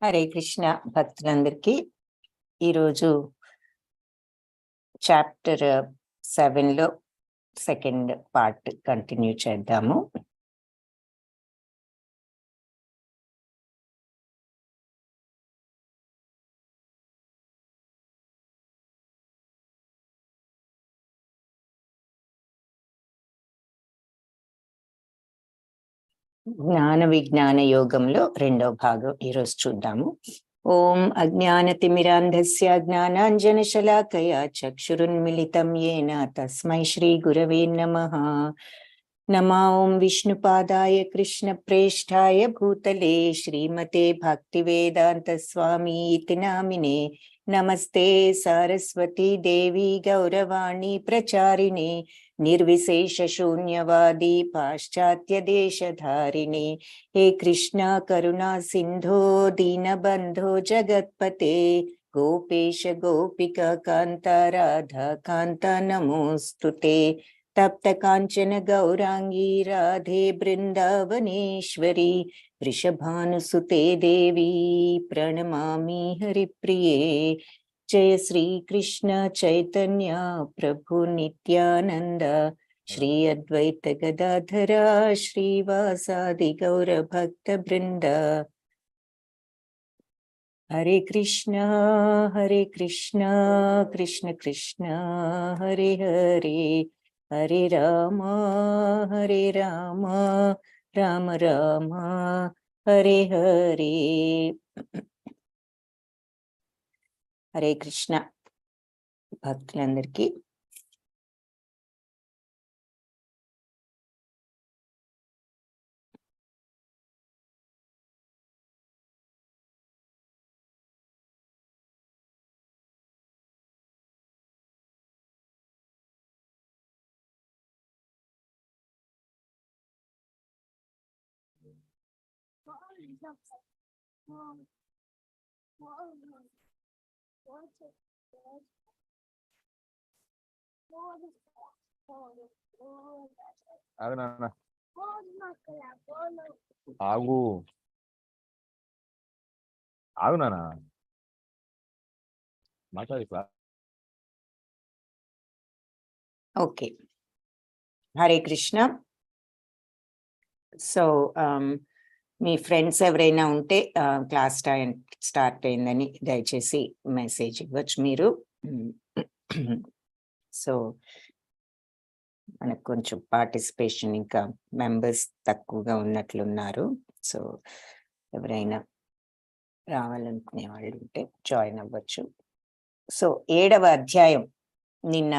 హరే కృష్ణ భక్తులందరికీ ఈరోజు chapter 7లో second part continue చేద్దాము. జ్ఞాన విజ్ఞాన యోగంలో రెండో భాగం ఈరోజు చూద్దాము. ఓం అజ్ఞానతిమిరాంధస్య జ్ఞానాంజనశలాకయా చక్షురున్మిళితం యేన తస్మై శ్రీ గురవే నమః. నమో ఓం విష్ణుపాదాయ కృష్ణ ప్రేష్ఠాయ భూతలే శ్రీమతే భక్తివేదాంత స్వామి ఇతి నామినే. నమస్తే సారస్వతీ దేవి గౌరవాణి ప్రచారిణే నిర్విశేష శూన్యవాది పాశ్చాత్య దేశధారిణే. హే కృష్ణ కరుణా సింధో దీనబంధో జగత్పతే గోపేశ గోపిక కాంత రాధా కాంత నమోస్తుతే. తప్త కాంచన గౌరాంగీ రాధే బృందావనేశ్వరి వృషభానుసుతే దేవి ప్రణమామి హరిప్రియే. జయ శ్రీ కృష్ణ చైతన్య ప్రభు నిత్యానంద శ్రీ అద్వైత గదాధర శ్రీవాసాది గౌర భక్త బృంద. హరే కృష్ణ కృష్ణ కృష్ణ హరే హరే, హరే రామ రామ రామ హరే హరే. హరే కృష్ణ భక్తులందరికీ ఆగు నానా మాట్లాడి. ఓకే, హరే కృష్ణ. సో మీ ఫ్రెండ్స్ ఎవరైనా ఉంటే క్లాస్ స్టార్ట్ అయిందని దయచేసి మెసేజ్ ఇవ్వచ్చు మీరు. సో మనకు కొంచెం పార్టిసిపేషన్ ఇంకా మెంబర్స్ తక్కువగా ఉన్నట్లున్నారు. సో ఎవరైనా రావాలనుకునే వాళ్ళు ఉంటే జాయిన్ అవ్వచ్చు. సో 7వ అధ్యాయం నిన్న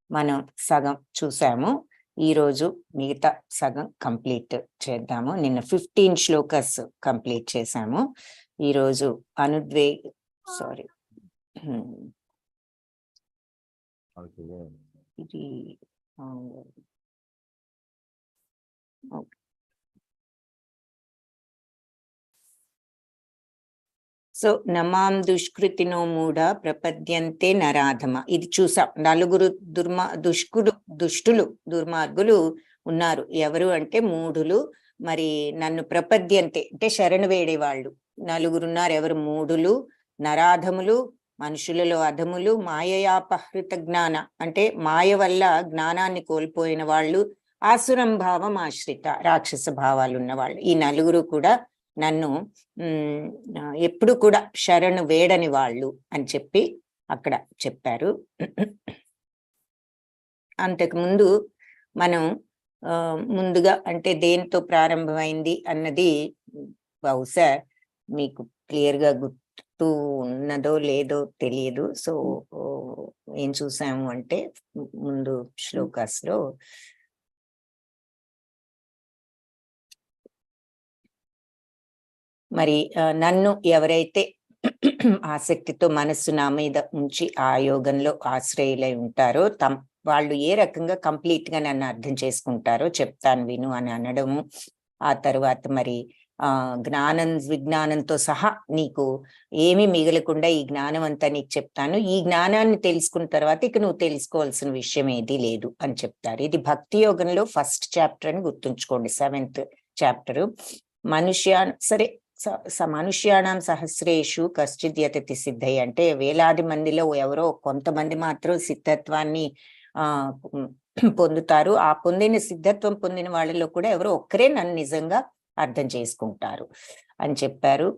మనం సగం చూసాము. ఈరోజు మిగతా సగం కంప్లీట్ చేద్దాము. నిన్న 15 శ్లోకాస్ కంప్లీట్ చేసాము. ఈరోజు ఇది సో నమాం దుష్కృతినో మూఢ ప్రపద్యంతే నరాధమ. ఇది చూసాం. 4 దుర్మార్గులు ఉన్నారు. ఎవరు అంటే మూఢులు. మరి నన్ను ప్రపద్యంతే అంటే శరణు వేడేవాళ్ళు 4 ఉన్నారు. ఎవరు? మూఢులు, నరాధములు, మనుషులలో అధములు, మాయయాపహృత జ్ఞాన అంటే మాయ వల్ల జ్ఞానాన్ని కోల్పోయిన వాళ్ళు, ఆసురం భావం ఆశ్రిత రాక్షస భావాలు ఉన్న వాళ్ళు. ఈ 4 కూడా నన్ను ఎప్పుడు కూడా శరణు వేడని వాళ్ళు అని చెప్పి అక్కడ చెప్పారు. అంతకుముందు మనం ముందుగా అంటే దేంతో ప్రారంభమైంది అన్నది బహుశా మీకు క్లియర్గా గుర్తు ఉన్నదో లేదో తెలియదు. సో ఏం చూసాము అంటే ముందు శ్లోకాస్లో మరి నన్ను ఎవరైతే ఆసక్తితో మనస్సు నా మీద ఉంచి ఆ యోగంలో ఆశ్రయులై ఉంటారో వాళ్ళు ఏ రకంగా కంప్లీట్ గా నన్ను అర్థం చేసుకుంటారో చెప్తాను విను అని అనడము. ఆ తర్వాత మరి విజ్ఞానంతో సహా నీకు ఏమీ మిగలకుండా ఈ జ్ఞానం అంతా నీకు చెప్తాను. ఈ జ్ఞానాన్ని తెలుసుకున్న తర్వాత ఇక నువ్వు తెలుసుకోవాల్సిన విషయం ఏదీ లేదు అని చెప్తారు. ఇది భక్తి యోగంలో ఫస్ట్ చాప్టర్ అని గుర్తుంచుకోండి. 7th chapter. సరే మనుష్యాణం సహస్రేషు కశ్చిత్ యతతి సిద్ధయ్య అంటే వేలాది మందిలో ఎవరో కొంతమంది మాత్రం సిద్ధత్వాన్ని పొందుతారు. ఆ పొందిన సిద్ధత్వం పొందిన వాళ్ళలో కూడా ఎవరో ఒక్కరే నన్ను నిజంగా అర్థం చేసుకుంటారు అని చెప్పారు.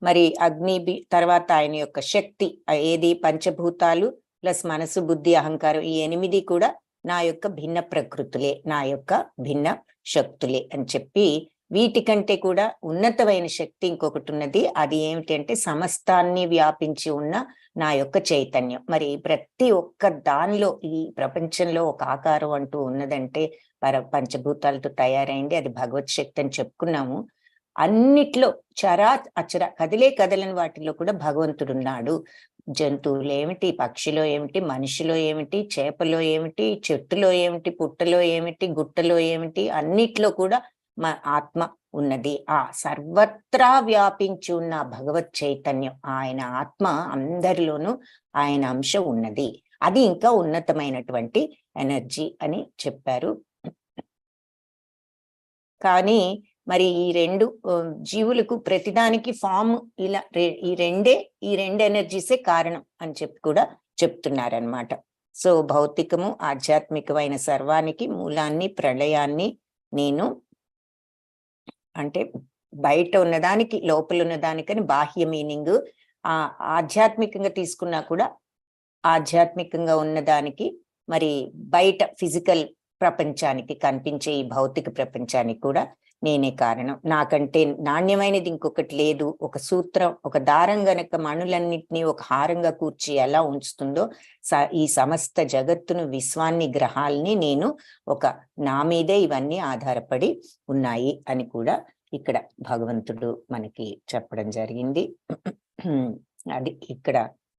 మరి అగ్ని తర్వాత ఆయన యొక్క శక్తి ఏది, పంచభూతాలు ప్లస్ మనసు, బుద్ధి, అహంకారం, ఈ 8 కూడా నా యొక్క భిన్న ప్రకృతులే, నా యొక్క భిన్న శక్తులే అని చెప్పి, వీటికంటే కూడా ఉన్నతమైన శక్తి ఇంకొకటి ఉన్నది. అది ఏమిటంటే సమస్తాన్ని వ్యాపించి ఉన్న నా యొక్క చైతన్యం. మరి ప్రతి ఒక్క దానిలో ఈ ప్రపంచంలో ఒక ఆకారం అంటూ ఉన్నదంటే పంచభూతాలతో తయారైంది, అది భగవత్ శక్తి అని చెప్పుకున్నాము. అన్నిట్లో చరా అచర కదలని వాటిలో కూడా భగవంతుడు ఉన్నాడు. జంతువులు ఏమిటి, పక్షిలో ఏమిటి, మనిషిలో ఏమిటి, చేపలో ఏమిటి, చెట్టులో ఏమిటి, పుట్టలో ఏమిటి, గుట్టలో ఏమిటి, అన్నిట్లో కూడా మా ఆత్మ ఉన్నది. ఆ సర్వత్రా వ్యాపించి ఉన్న భగవత్ చైతన్యం, ఆయన ఆత్మ అందరిలోనూ ఆయన అంశ ఉన్నది. అది ఇంకా ఉన్నతమైనటువంటి ఎనర్జీ అని చెప్పారు. కానీ మరి ఈ 2 జీవులకు ప్రతిదానికి ఫామ్ ఇలా ఈ రెండు ఎనర్జీసే కారణం అని చెప్పి కూడా చెప్తున్నారనమాట. సో భౌతికము ఆధ్యాత్మికమైన సర్వానికి మూలాన్ని, ప్రళయాన్ని నేను అంటే బయట ఉన్నదానికి లోపల ఉన్నదానికని బాహ్య మీనింగ్. ఆధ్యాత్మికంగా తీసుకున్నా కూడా ఆధ్యాత్మికంగా ఉన్నదానికి మరి బయట ఫిజికల్ ప్రపంచానికి కనిపించే ఈ భౌతిక ప్రపంచానికి కూడా నేనే కారణం. నాకంటే నాణ్యమైనది ఇంకొకటి లేదు. ఒక సూత్రం, ఒక దారం గనక మణులన్నింటినీ ఒక హారంగా కూర్చి ఎలా ఉంచుతుందో ఈ సమస్త జగత్తును, విశ్వాన్ని, గ్రహాల్ని నేను నా మీదే ఇవన్నీ ఆధారపడి ఉన్నాయి అని కూడా ఇక్కడ భగవంతుడు మనకి చెప్పడం జరిగింది. అది ఇక్కడ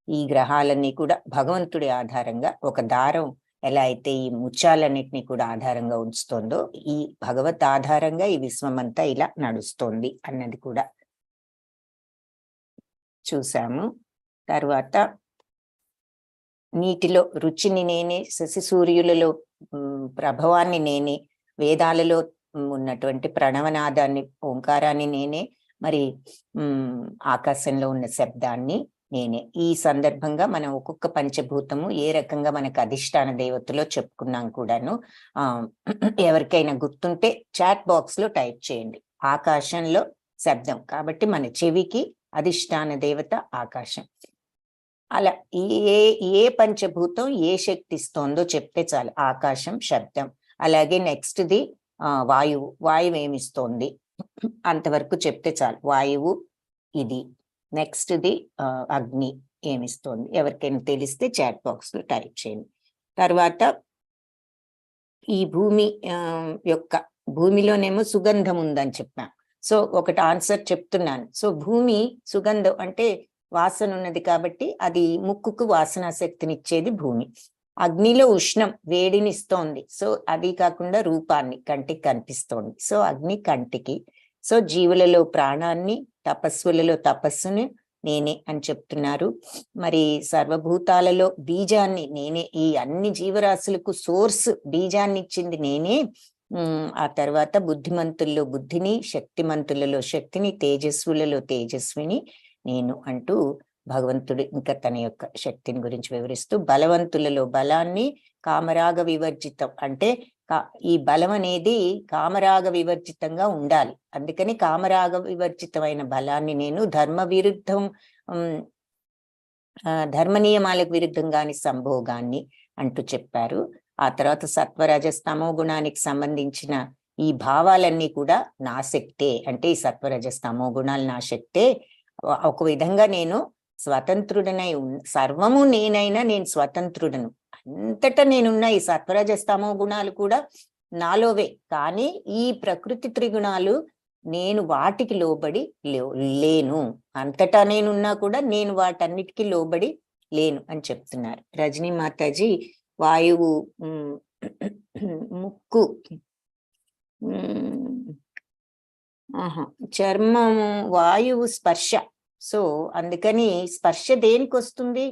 ఈ గ్రహాలన్నీ కూడా భగవంతుడి ఆధారంగా, ఒక దారం ఎలా అయితే ఈ ముత్యాలన్నిటినీ కూడా ఆధారంగా ఉంచుతోందో, ఈ భగవత్ ఆధారంగా ఈ విశ్వమంతా ఇలా నడుస్తోంది అన్నది కూడా చూసాము. తర్వాత నీటిలో రుచిని నేనే, శశి సూర్యులలో ప్రభావాన్ని నేనే, వేదాలలో ఉన్నటువంటి ప్రణవనాదాన్ని, ఓంకారాన్ని నేనే, మరి ఆకాశంలో ఉన్న శబ్దాన్ని నేనే. ఈ సందర్భంగా మనం ఒక్కొక్క పంచభూతము ఏ రకంగా మనకు అధిష్టాన దేవతలో చెప్పుకున్నాం కూడాను. ఎవరికైనా గుర్తుంటే చాట్ బాక్స్ లో టైప్ చేయండి. ఆకాశంలో శబ్దం కాబట్టి మన చెవికి అధిష్టాన దేవత ఆకాశం. అలా ఏ పంచభూతం ఏ శక్తి ఇస్తోందో చెప్తే చాలు. ఆకాశం శబ్దం. అలాగే నెక్స్ట్ది వాయువు ఏమిస్తోంది అంతవరకు చెప్తే చాలు. వాయువు ఇది. నెక్స్ట్ది అగ్ని ఏమిస్తోంది, ఎవరికైనా తెలిస్తే చాట్ బాక్స్ లో టైప్ చేయండి. తర్వాత ఈ భూమిలోనేమో సుగంధం ఉందని చెప్పాను. సో ఒకటి ఆన్సర్ చెప్తున్నాను. సో భూమి సుగంధం అంటే వాసన ఉన్నది కాబట్టి అది ముక్కుకు వాసనా శక్తినిచ్చేది భూమి. అగ్నిలో ఉష్ణం, వేడినిస్తోంది. సో అది కాకుండా రూపాన్ని, కంటికి కనిపిస్తోంది. సో అగ్ని కంటికి. సో జీవులలో ప్రాణాన్ని, తపస్సులలో తపస్సుని నేనే అని చెప్తున్నారు. మరి సర్వభూతాలలో బీజాన్ని నేనే, ఈ అన్ని జీవరాశులకు సోర్స్ బీజాన్ని ఇచ్చింది నేనే. ఆ తర్వాత బుద్ధిమంతుల్లో బుద్ధిని, శక్తిమంతులలో శక్తిని, తేజస్వులలో తేజస్విని నేను అంటూ భగవంతుడు ఇంకా తన యొక్క శక్తిని గురించి వివరిస్తూ, బలవంతులలో బలాన్ని, కామరాగ వివర్జితం అంటే ఈ బలం అనేది కామరాగ వివర్జితంగా ఉండాలి. అందుకని కామరాగ వివర్జితమైన బలాన్ని నేను, ధర్మ నియమాలకు విరుద్ధంగాని సంభోగాన్ని అంటూ చెప్పారు. ఆ తర్వాత సత్వరజస్తమో గుణానికి సంబంధించిన ఈ భావాలన్నీ కూడా నా శక్తే. అంటే ఈ సత్వరజస్తమో గుణాలు నా శక్తే. ఒక విధంగా నేను స్వతంత్రుడనై సర్వము నేనైనా నేను స్వతంత్రుడను. అంతటా నేనున్న ఈ సత్వరజస్తమో గుణాలు కూడా నాలోవే. కానీ ఈ ప్రకృతి త్రిగుణాలు నేను వాటికి లోబడి లేను. అంతటా నేనున్నా కూడా నేను వాటన్నిటికీ లోబడి లేను అని చెప్తున్నారు. రజనీ మాతాజీ వాయువు ముక్కు, చర్మము, వాయువు స్పర్శ. సో అందుకని స్పర్శ దేనికి వస్తుంది?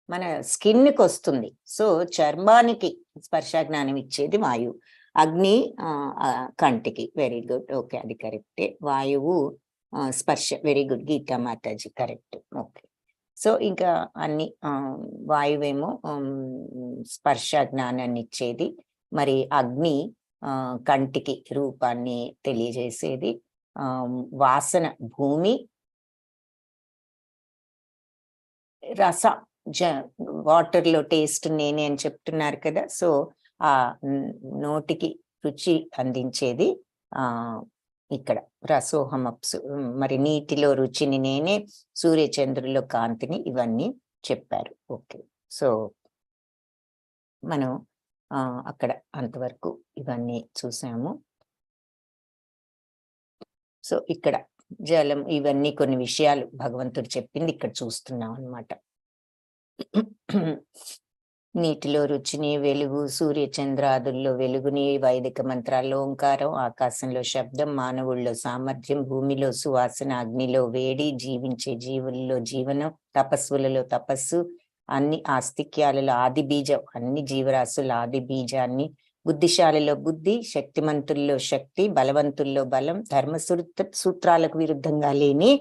మన స్కిన్కి వస్తుంది. సో చర్మానికి స్పర్శ జ్ఞానం ఇచ్చేది వాయువు. అగ్ని కంటికి, వెరీ గుడ్, ఓకే, అది కరెక్టే. వాయువు స్పర్శ, very good Geeta Mataji, correct, okay. So ఇంకా అన్ని వాయువేమో స్పర్శ జ్ఞానాన్ని ఇచ్చేది, మరి అగ్ని కంటికి రూపాన్ని తెలియజేసేది, వాసన భూమి, రస వాటర్ లో టేస్ట్ నేనే అని చెప్తున్నారు కదా, సో ఆ నోటికి రుచి అందించేది ఇక్కడ రసోహమప్సు, మరి నీటిలో రుచిని నేనే, సూర్యచంద్రుల్లో కాంతిని, ఇవన్నీ చెప్పారు. ఓకే, సో మనం అక్కడ అంతవరకు ఇవన్నీ చూసాము. సో ఇక్కడ జలం, ఇవన్నీ కొన్ని విషయాలు భగవంతుడు చెప్పింది ఇక్కడ చూస్తున్నాం అన్నమాట. నీటిలో రుచిని, వెలుగు, సూర్యచంద్రాదుల్లో వెలుగుని, వైదిక మంత్రాల్లో ఓంకారం, ఆకాశంలో శబ్దం, మానవుల్లో సామర్థ్యం, భూమిలో సువాసన, అగ్నిలో వేడి, జీవించే జీవుల్లో జీవనం, తపస్సులలో తపస్సు, అన్ని ఆస్తిక్యాలలో ఆది బీజం, అన్ని జీవరాశుల ఆది బీజాన్ని, బుద్ధిశాలిలో బుద్ధి, శక్తిమంతుల్లో శక్తి, బలవంతుల్లో బలం, ధర్మ సూత్రాలకు విరుద్ధంగా లేని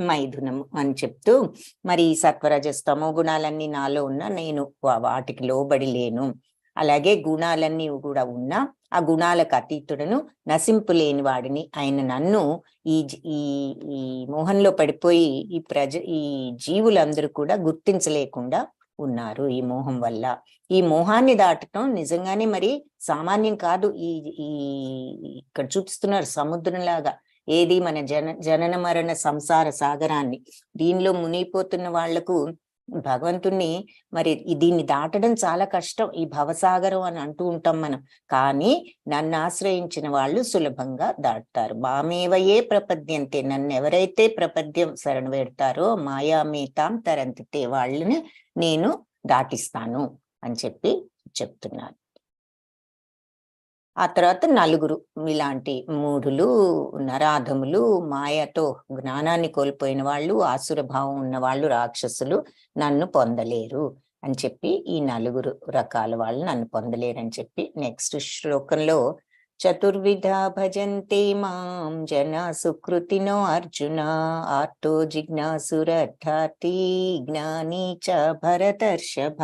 మైథునము అని చెప్తూ, మరి సత్వరజస్తమో గుణాలన్నీ నాలో ఉన్నా నేను వాటికి లోబడి లేను, అలాగే గుణాలన్నీ కూడా ఉన్నా ఆ గుణాలకు అతీతుడను, నశింపు లేని వాడిని ఆయన నన్ను ఈ ఈ మోహంలో పడిపోయి ఈ జీవులందరూ కూడా గుర్తించలేకుండా ఉన్నారు ఈ మోహం వల్ల. ఈ మోహాన్ని దాటడం నిజంగానే మరి సామాన్యం కాదు. ఈ ఇక్కడ చూపిస్తున్నారు సముద్రంలాగా, ఏది మన జనన మరణ సంసార సాగరాన్ని, దీనిలో మునిగిపోతున్న వాళ్లకు భగవంతుణ్ణి మరి దీన్ని దాటడం చాలా కష్టం, ఈ భవసాగరం అని అంటూ ఉంటాం మనం, కానీ నన్ను ఆశ్రయించిన వాళ్ళు సులభంగా దాటుతారు. మామేవయే ప్రపద్యంతే, నన్ను ఎవరైతే ప్రపద్యం శరణు పెడతారో మాయామేతాం తరంతితే, వాళ్ళని నేను దాటిస్తాను అని చెప్తున్నారు. ఆ తర్వాత నలుగురు ఇలాంటి మూఢులు, నరాధములు, మాయతో జ్ఞానాన్ని కోల్పోయిన వాళ్ళు, ఆసుర భావం ఉన్న వాళ్ళు, రాక్షసులు నన్ను పొందలేరు అని చెప్పి, ఈ నలుగురు రకాల వాళ్ళు నన్ను పొందలేరని చెప్పి నెక్స్ట్ శ్లోకంలో చతుర్విధ భజంతే మాం జన సుకృతినో అర్జున, ఆర్తో జిజ్ఞాసురర్థార్థి జ్ఞాని చ భరతర్షభ.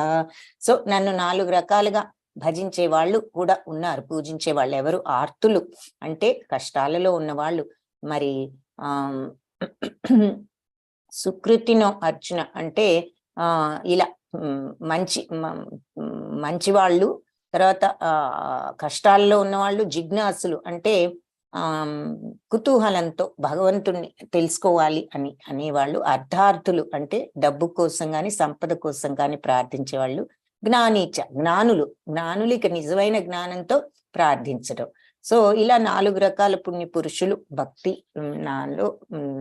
సో నన్ను 4 రకాలుగా భజించే వాళ్ళు కూడా ఉన్నారు, పూజించే వాళ్ళు. ఎవరు? ఆర్తులు అంటే కష్టాలలో ఉన్నవాళ్ళు. మరి సుకృతినో అర్జున అంటే ఇలా మంచి వాళ్ళు. తర్వాత కష్టాల్లో ఉన్నవాళ్ళు జిజ్ఞాసులు అంటే కుతూహలంతో భగవంతుణ్ణి తెలుసుకోవాలి అనేవాళ్ళు. అర్థార్థులు అంటే డబ్బు కోసం కానీ సంపద కోసం కానీ ప్రార్థించే వాళ్ళు. జ్ఞానీచ జ్ఞానులు ఇక నిజమైన జ్ఞానంతో ప్రార్థించడం. సో ఇలా 4 రకాల పుణ్య పురుషులు భక్తి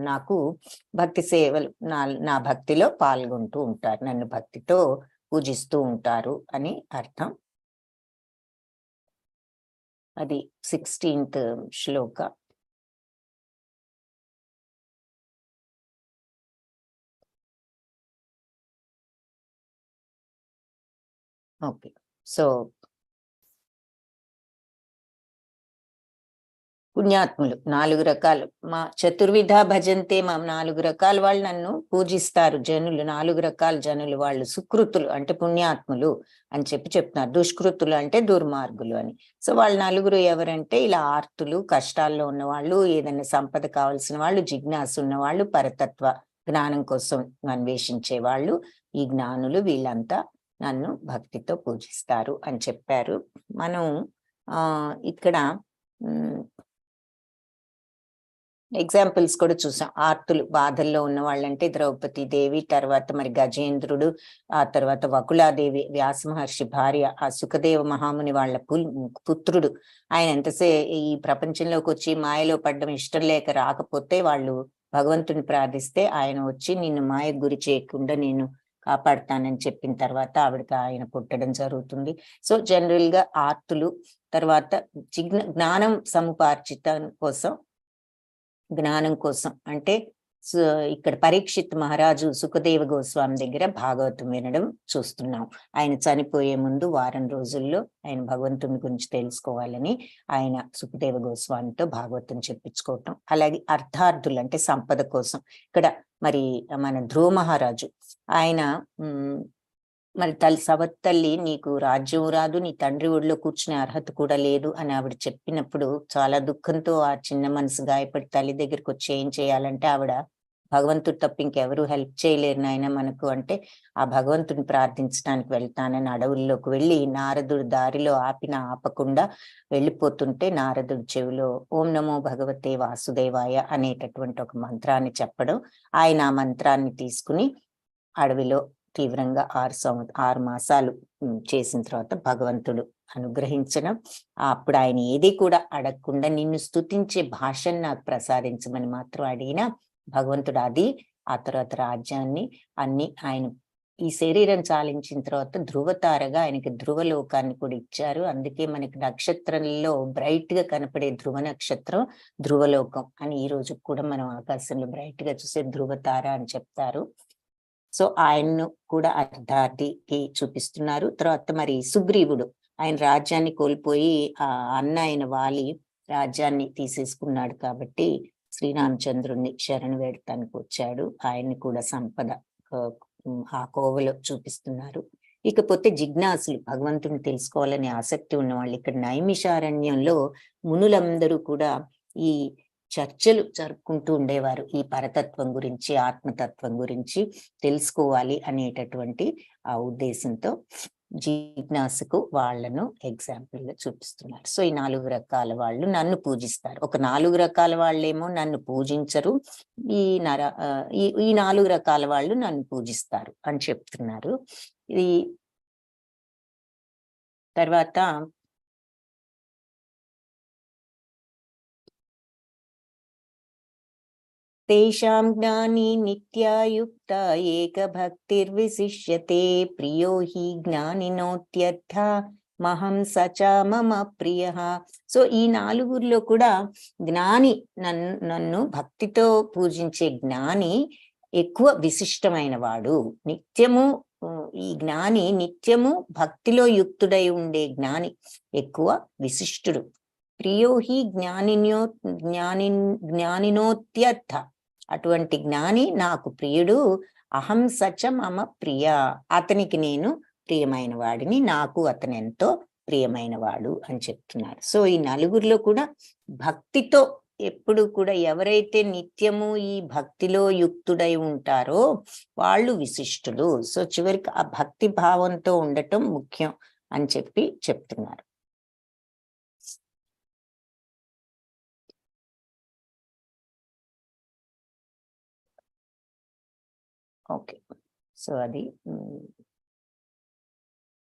నాకు భక్తి సేవలు నా భక్తిలో పాల్గొంటూ ఉంటారు, నన్ను భక్తితో పూజిస్తూ ఉంటారు అని అర్థం. అది 16th శ్లోక. ఓకే, సో పుణ్యాత్ములు 4 రకాలు, మా చతుర్విధ భజంతే మా 4 రకాల వాళ్ళు నన్ను పూజిస్తారు. జనులు 4 రకాల జనులు వాళ్ళు. సుకృతులు అంటే పుణ్యాత్ములు అని చెప్తున్నారు. దుష్కృతులు అంటే దుర్మార్గులు అని. సో వాళ్ళు 4 ఎవరంటే ఇలా ఆర్తులు, కష్టాల్లో ఉన్నవాళ్ళు, ఏదైనా సంపద కావాల్సిన వాళ్ళు, జిజ్ఞాసు ఉన్నవాళ్ళు, పరతత్వ జ్ఞానం కోసం అన్వేషించే వాళ్ళు, ఈ జ్ఞానులు వీళ్ళంతా నన్ను భక్తితో పూజిస్తారు అని చెప్పారు. మనం ఇక్కడ ఎగ్జాంపుల్స్ కూడా చూసాం. ఆర్తులు బాధల్లో ఉన్న వాళ్ళంటే ద్రౌపది దేవి, తర్వాత మరి గజేంద్రుడు, ఆ తర్వాత వకులాదేవి వ్యాస మహర్షి భార్య, ఆ సుఖదేవ మహాముని వాళ్ళ పుత్రుడు. ఆయన ఎంతసే ఈ ప్రపంచంలోకి వచ్చి మాయలో పడ్డం ఇష్టం లేక రాకపోతే వాళ్ళు భగవంతుని ప్రార్థిస్తే ఆయన వచ్చి నిన్ను మాయకు గురి చేయకుండా నేను కాపాడుతానని చెప్పిన తర్వాత ఆవిడకి ఆయన పుట్టడం జరుగుతుంది. సో జనరల్ గా ఆర్తులు, తర్వాత జ్ఞానం సముపార్జితం కోసం, జ్ఞానం కోసం అంటే సో ఇక్కడ పరీక్షిత్ మహారాజు సుఖదేవ గోస్వామి దగ్గర భాగవతం వినడం చూస్తున్నాం. ఆయన చనిపోయే ముందు వారం రోజుల్లో ఆయన భగవంతుని గురించి తెలుసుకోవాలని ఆయన సుఖదేవ గోస్వామితో భాగవతం చెప్పించుకోవటం. అలాగే అర్థార్థులు అంటే సంపద కోసం ఇక్కడ మరి మన ధ్రువ మహారాజు ఆయన మరి సవత్తల్లి నీకు రాజ్యం రాదు, నీ తండ్రి ఒడిలో కూర్చునే అర్హత కూడా లేదు అని ఆవిడ చెప్పినప్పుడు చాలా దుఃఖంతో ఆ చిన్న మనసు గాయపడి తల్లి దగ్గరికి వచ్చి ఏం చేయాలంటే ఆవిడ భగవంతుడు తప్ప ఇంకెవరు హెల్ప్ చేయలేరు నాయన మనకు అంటే ఆ భగవంతుని ప్రార్థించడానికి వెళ్తానని అడవుల్లోకి వెళ్ళి నారదుడు దారిలో ఆపకుండా వెళ్ళిపోతుంటే నారదుడు చెవిలో ఓం నమో భగవతే వాసుదేవాయ అనేటటువంటి ఒక మంత్రాన్ని చెప్పడం, ఆయన ఆ మంత్రాన్ని తీసుకుని అడవిలో తీవ్రంగా 6 మాసాలు చేసిన తర్వాత భగవంతుడు అనుగ్రహించడం, అప్పుడు ఆయన ఏది కూడా అడగకుండా నిన్ను స్తుతించే భాషను నాకు ప్రసాదించమని మాత్రం అడిగిన భగవంతుడు అది ఆ తర్వాత రాజ్యాన్ని అన్ని ఆయన ఈ శరీరం చాలించిన తర్వాత ధృవతారగా ఆయనకి ధ్రువలోకాన్ని కూడా ఇచ్చారు. అందుకే మనకి నక్షత్రంలో బ్రైట్ గా కనపడే ధ్రువ నక్షత్రం ధ్రువలోకం అని ఈ రోజు కూడా మనం ఆకాశంలో బ్రైట్ గా చూసే ధ్రువతార అని చెప్తారు. సో ఆయన్ను కూడా అర్ధార్థికి చూపిస్తున్నారు. తర్వాత మరి సుగ్రీవుడు ఆయన రాజ్యాన్ని కోల్పోయి ఆ అన్న ఆయన వాలి రాజ్యాన్ని తీసేసుకున్నాడు కాబట్టి శ్రీరామచంద్రుణ్ణి శరణు వేడటానికి వచ్చాడు. ఆయన్ని కూడా సంపద ఆ కోవలో చూపిస్తున్నారు. ఇకపోతే జిజ్ఞాసులు భగవంతుని తెలుసుకోవాలని ఆసక్తి ఉన్న వాళ్ళు ఇక్కడ నైమిషారణ్యంలో మునులందరూ కూడా ఈ చర్చలు జరుపుకుంటూ ఉండేవారు. ఈ పరతత్వం గురించి, ఆత్మతత్వం గురించి తెలుసుకోవాలి అనేటటువంటి ఆ ఉద్దేశంతో జిజ్ఞాసుకు వాళ్లను ఎగ్జాంపుల్ గా చూపిస్తున్నారు. సో ఈ 4 రకాల వాళ్ళు నన్ను పూజిస్తారు. ఒక 4 రకాల వాళ్ళేమో నన్ను పూజించరు, ఈ 4 రకాల వాళ్ళు నన్ను పూజిస్తారు అని చెప్తున్నారు. ఇది తర్వాత తేషాం జ్ఞాని నిత్యాయుక్త ఏక భక్తిర్విశిష్యతే ప్రియో హి జ్ఞానినోత్యర్థ మహం సచా మమ ప్రియ. సో ఈ 4గురిలో కూడా జ్ఞాని నన్ను భక్తితో పూజించే జ్ఞాని ఎక్కువ విశిష్టమైన వాడు. నిత్యము ఈ జ్ఞాని నిత్యము భక్తిలో యుక్తుడై ఉండే జ్ఞాని ఎక్కువ విశిష్టుడు. ప్రియో హి జ్ఞానినోత్యర్థ అటువంటి జ్ఞాని నాకు ప్రియుడు. అహం సచ మమ ప్రియ అతనికి నేను ప్రియమైన వాడిని, నాకు అతను ఎంతో ప్రియమైన వాడు అని చెప్తున్నారు. సో ఈ 4గురిలో కూడా భక్తితో ఎప్పుడు కూడా ఎవరైతే నిత్యము ఈ భక్తిలో యుక్తుడై ఉంటారో వాళ్ళు విశిష్టులు. సో చివరికి ఆ భక్తి భావంతో ఉండటం ముఖ్యం అని చెప్తున్నారు. ఓకే, సో అది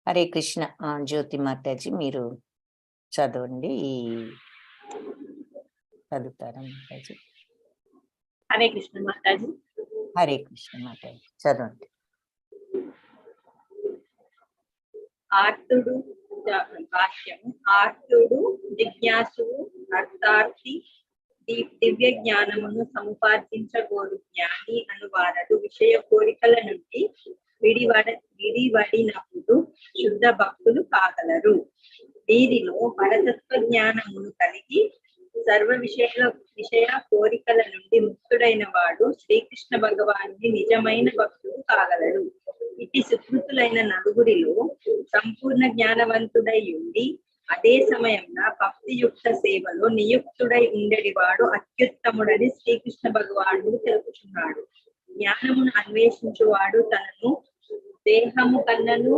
హరే కృష్ణ. జ్యోతి మాతాజీ మీరు చదవండి, చదువుతారా మాతాజీ? హరే కృష్ణ మాతాజీ. హరే కృష్ణ మాతాజీ చదవండి. ఆర్తుడు భాష్యం. ఆర్తుడు జిజ్ఞాసుడు అర్థార్థి దివ్య జ్ఞానమును సముపార్జించగోరు జ్ఞాని అనువారలు విషయ కోరికల నుండి విడివడినప్పుడు శుద్ధ భక్తులు కాగలరు. వీరిలో పరతత్వ జ్ఞానమును కలిగి సర్వ విషయ కోరికల నుండి ముక్తుడైన వాడు శ్రీకృష్ణ భగవానుని నిజమైన భక్తుడు కాగలరు. ఇటు సుకృతులైన 4గురిలో సంపూర్ణ జ్ఞానవంతుడై ఉండి అదే సమయంలో భక్తియుక్త సేవలో నియుక్తుడై ఉండేవాడు అత్యుత్తముడని శ్రీకృష్ణ భగవానుడు తెలుపుచున్నాడు. జ్ఞానమును అన్వేషించువాడు తనను దేహము కన్నను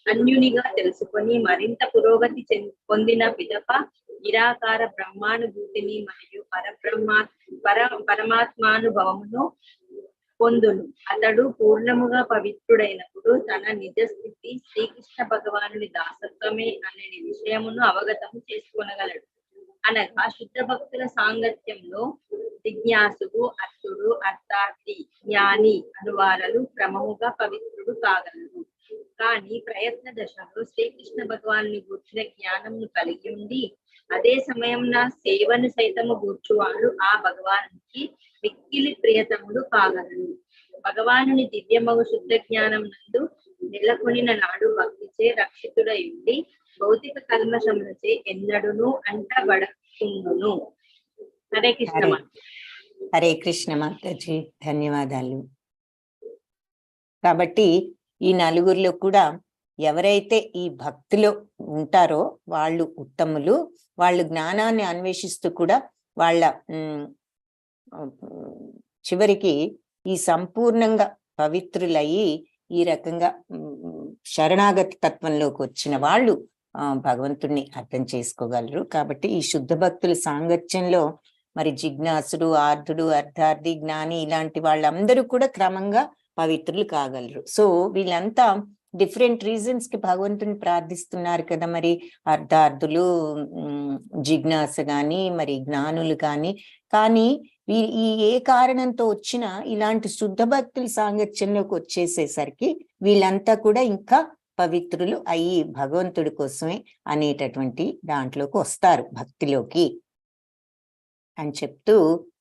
అన్యునిగా తెలుసుకొని మరింత పురోగతి పొందిన పిదప నిరాకార బ్రహ్మానుభూతిని మరియు పరమాత్మానుభవమును పొందును. అతడు పూర్ణముగా పవిత్రుడైనప్పుడు తన నిజ స్థితి శ్రీకృష్ణ భగవానుని దాసత్వమే అనే విషయమును అవగతము చేసుకొనగలడు. అనగా శుద్ధ భక్తుల సాంగత్యంలో జిజ్ఞాసుడు, అర్థుడు, అర్థార్థి, జ్ఞాని అనువారలు క్రమముగా పవిత్రుడు కాగలరు. కానీ ప్రయత్న దశలో శ్రీకృష్ణ భగవానుని గూర్చిన జ్ఞానమును కలిగి ఉండి అదే సమయం నా సేవను సైతము గూర్చువాడు ఆ భగవానునికి మిక్కిలి ప్రియతముడు కాగలడు. భగవానుని దివ్యమగు శుద్ధ జ్ఞానం నందు నెలకొనిన నాడు భక్తిచే రక్షితుడయుండి భౌతిక కల్మషములచే ఎన్నడును అంటబడకుండును. హరే కృష్ణ. హరే కృష్ణ మాతాజీ, ధన్యవాదాలు. కాబట్టి ఈ నలుగురిలో కూడా ఎవరైతే ఈ భక్తిలో ఉంటారో వాళ్ళు ఉత్తములు. వాళ్ళు జ్ఞానాన్ని అన్వేషిస్తూ కూడా వాళ్ళ చివరికి ఈ సంపూర్ణంగా పవిత్రులయ్యి ఈ రకంగా శరణాగతి తత్వంలోకి వచ్చిన వాళ్ళు భగవంతుణ్ణి అర్థం చేసుకోగలరు. కాబట్టి ఈ శుద్ధ భక్తుల సాంగత్యంలో మరి జిజ్ఞాసుడు, ఆర్ధుడు, అర్థార్థి, జ్ఞాని ఇలాంటి వాళ్ళందరూ కూడా క్రమంగా పవిత్రులు కాగలరు. సో వీళ్ళంతా డిఫరెంట్ రీజన్స్ కి భగవంతుని ప్రార్థిస్తున్నారు కదా. మరి అర్థార్థులు, జిజ్ఞాస గాని, మరి జ్ఞానులు కానీ ఈ ఏ కారణంతో వచ్చినా ఇలాంటి శుద్ధ భక్తుల సాంగత్యంలోకి వచ్చేసేసరికి వీళ్ళంతా కూడా ఇంకా పవిత్రులు అయ్యి భగవంతుడి కోసమే అనేటటువంటి దాంట్లోకి వస్తారు, భక్తిలోకి అని చెప్తూ.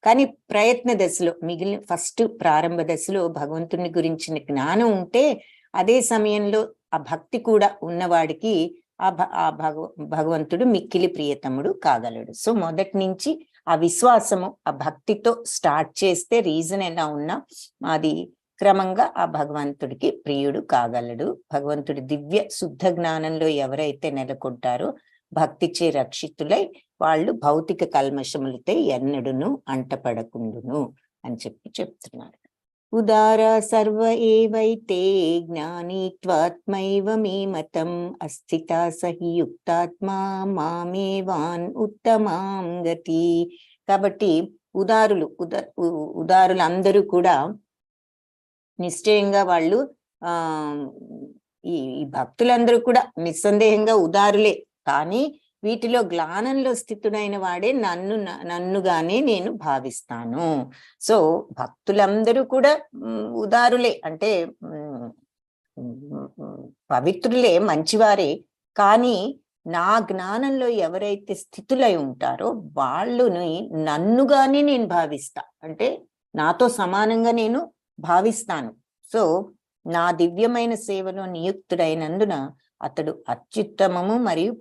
కానీ ప్రయత్న దశలో మిగిలిన ఫస్ట్ ప్రారంభ దశలో భగవంతుని గురించిన జ్ఞానం ఉంటే అదే సమయంలో ఆ భక్తి కూడా ఉన్నవాడికి భగవంతుడు మిక్కిలి ప్రియతముడు కాగలడు. సో మొదటి నుంచి ఆ విశ్వాసము, ఆ భక్తితో స్టార్ట్ చేస్తే రీజన్ ఎలా ఉన్నా అది క్రమంగా ఆ భగవంతుడికి ప్రియుడు కాగలడు. భగవంతుడి దివ్య శుద్ధ జ్ఞానంలో ఎవరైతే నెలకొంటారో భక్తిచే రక్షితులై వాళ్ళు భౌతిక కల్మషములతో ఎన్నడును అంటపడకుండును అని చెప్తున్నారు. ఉదార సర్వ ఏవైతే జ్ఞానిత్వాత్మైవ మే మతం అస్థిత సహి యుక్తాత్మా మామేవాన్ ఉత్తమాం గతి. కాబట్టి ఉదారులు అందరూ కూడా నిశ్చయంగా వాళ్ళు ఈ భక్తులందరూ కూడా నిస్సందేహంగా ఉదారులే. కానీ వీటిలో జ్ఞానంలో స్థితుడైన వాడే నన్నుగానే నేను భావిస్తాను. సో భక్తులందరూ కూడా ఉదారులే, అంటే పవిత్రులే, మంచివారే. కానీ నా జ్ఞానంలో ఎవరైతే స్థితులై ఉంటారో వాళ్ళని నన్నుగానే నేను భావిస్తా, అంటే నాతో సమానంగా నేను భావిస్తాను. సో నా దివ్యమైన సేవలో నియుక్తుడైనందున అతడు అత్యుత్తమము మరియు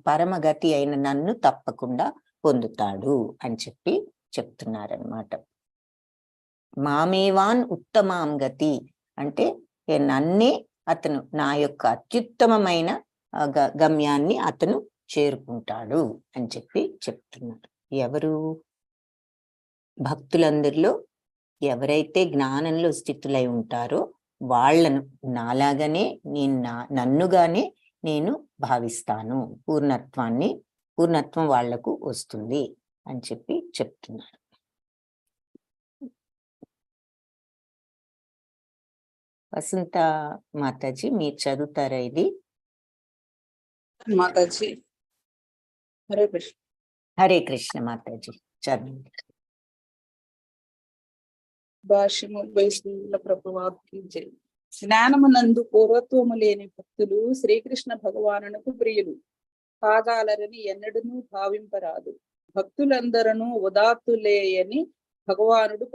పరమగతి అయిన నన్ను తప్పకుండా పొందుతాడు అని చెప్తున్నారనమాట. మామేవాన్ ఉత్తమాం గతి అంటే నన్నే అతను, నా యొక్క అత్యుత్తమమైన గమ్యాన్ని అతను చేరుకుంటాడు అని చెప్తున్నారు. ఎవరు? భక్తులందరిలో ఎవరైతే జ్ఞానంలో స్థితులై ఉంటారో వాళ్లను నాలాగానే నన్నుగానే నేను భావిస్తాను. పూర్ణత్వం వాళ్లకు వస్తుంది అని చెప్తున్నారు. వసంత మాతాజీ మీరు చదువుతారా ఇది? మాతాజీ హరే కృష్ణ. హరే కృష్ణ మాతాజీ చదువు. భాష్యము వైష్ణవుల ప్రభువాకి జై. జ్ఞానమునందు పూర్వత్వము లేని భక్తులు శ్రీకృష్ణ భగవానునకు ప్రియులు కాగాలరని ఎన్నడూ భావింపరాదు. భక్తులందరూ ఉదాత్తులేయని భగవానుడు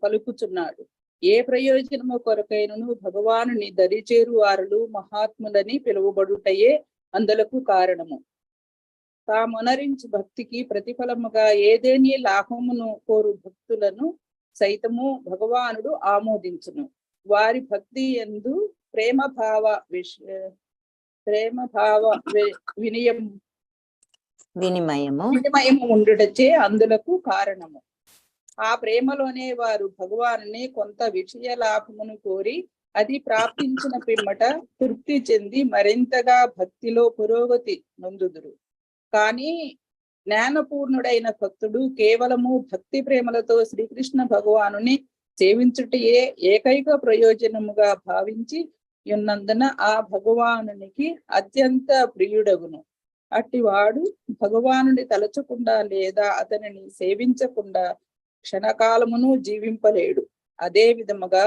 పలుకుచున్నాడు. ఏ ప్రయోజనము కొరకైనను భగవానుని దరిచేరు వారులు మహాత్ములని పిలువబడుటయే అందులకు కారణము. తామునరించి భక్తికి ప్రతిఫలముగా ఏదేని లాభమును కోరు భక్తులను సైతము భగవానుడు ఆమోదించును. వారి భక్తి యందు ప్రేమభావ వినిమయము ఉండుటచే అందులకు కారణము. ఆ ప్రేమలోనే వారు భగవానుని కొంత విషయ లాభమును కోరి అది ప్రాప్తించిన పిమ్మట తృప్తి చెంది మరింతగా భక్తిలో పురోగతి నొందుదురు. కానీ జ్ఞానపూర్ణుడైన భక్తుడు కేవలము భక్తి ప్రేమలతో శ్రీకృష్ణ భగవానుని సేవించుటయే ఏకైక ప్రయోజనముగా భావించి ఉన్నందున ఆ భగవానునికి అత్యంత ప్రియుడగును. అట్టివాడు భగవానుని తలచకుండా లేదా అతనిని సేవించకుండా క్షణకాలమును జీవింపలేడు. అదే విధముగా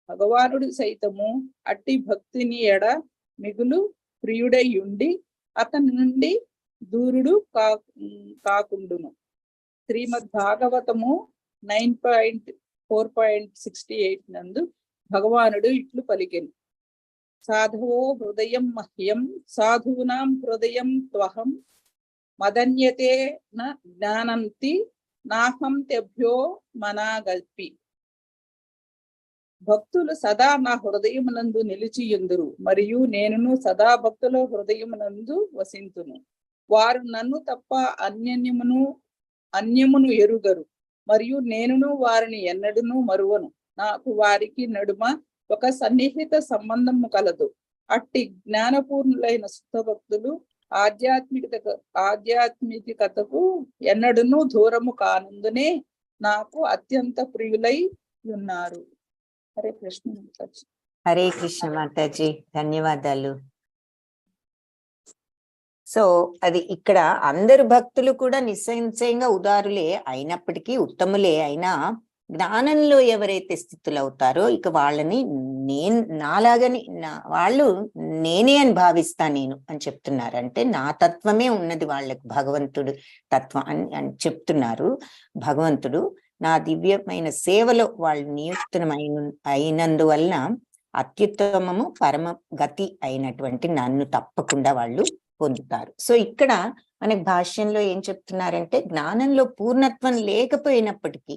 భగవానుడు సైతము అట్టి భక్తిని ఎడ మిగులు ప్రియుడై ఉండి అతని నుండి దూరుడు కాకుండును. శ్రీమద్ భాగవతము 9.4.68 నందు భగవానుడు ఇట్లు పలికెను. సాధవో హృదయం మహ్యం సాధూనాం హృదయం త్వహం మదన్యతే న జ్ఞానంతి నాహం తెభ్యో మనాగల్పి. భక్తులు సదా నా హృదయమునందు నిలిచియుందురు, మరియు నేనును సదా భక్తుల హృదయమునందు వసింతును. వారు నన్ను తప్ప అన్యమును ఎరుగరు, మరియు నేనును వారిని ఎన్నడూను మరువను. నాకు వారికి నడుమ ఒక సన్నిహిత సంబంధము కలదు. అట్టి జ్ఞానపూర్ణులైన శుద్ధ భక్తులు ఆధ్యాత్మికతకు ఎన్నడూను దూరము కానందునే నాకు అత్యంత ప్రియులై ఉన్నారు. హరే కృష్ణ మాతాజీ. హరే కృష్ణ మాతాజీ, ధన్యవాదాలు. సో అది ఇక్కడ అందరు భక్తులు కూడా నిస్సంశయంగా ఉదారులే అయినప్పటికీ, ఉత్తములే అయినా జ్ఞానంలో ఎవరైతే స్థితులు అవుతారో ఇక వాళ్ళని నాలాగని వాళ్ళు నేనే అని భావిస్తా నేను అని చెప్తున్నారు. అంటే నా తత్వమే ఉన్నది వాళ్ళకు, భగవంతుడు తత్వం అని చెప్తున్నారు. భగవంతుడు నా దివ్యమైన సేవలో వాళ్ళు అయినందువలన అత్యుత్తమము పరమ గతి అయినటువంటి నన్ను తప్పకుండా వాళ్ళు పొందుతారు. సో ఇక్కడ మనకి భాష్యంలో ఏం చెప్తున్నారంటే, జ్ఞానంలో పూర్ణత్వం లేకపోయినప్పటికీ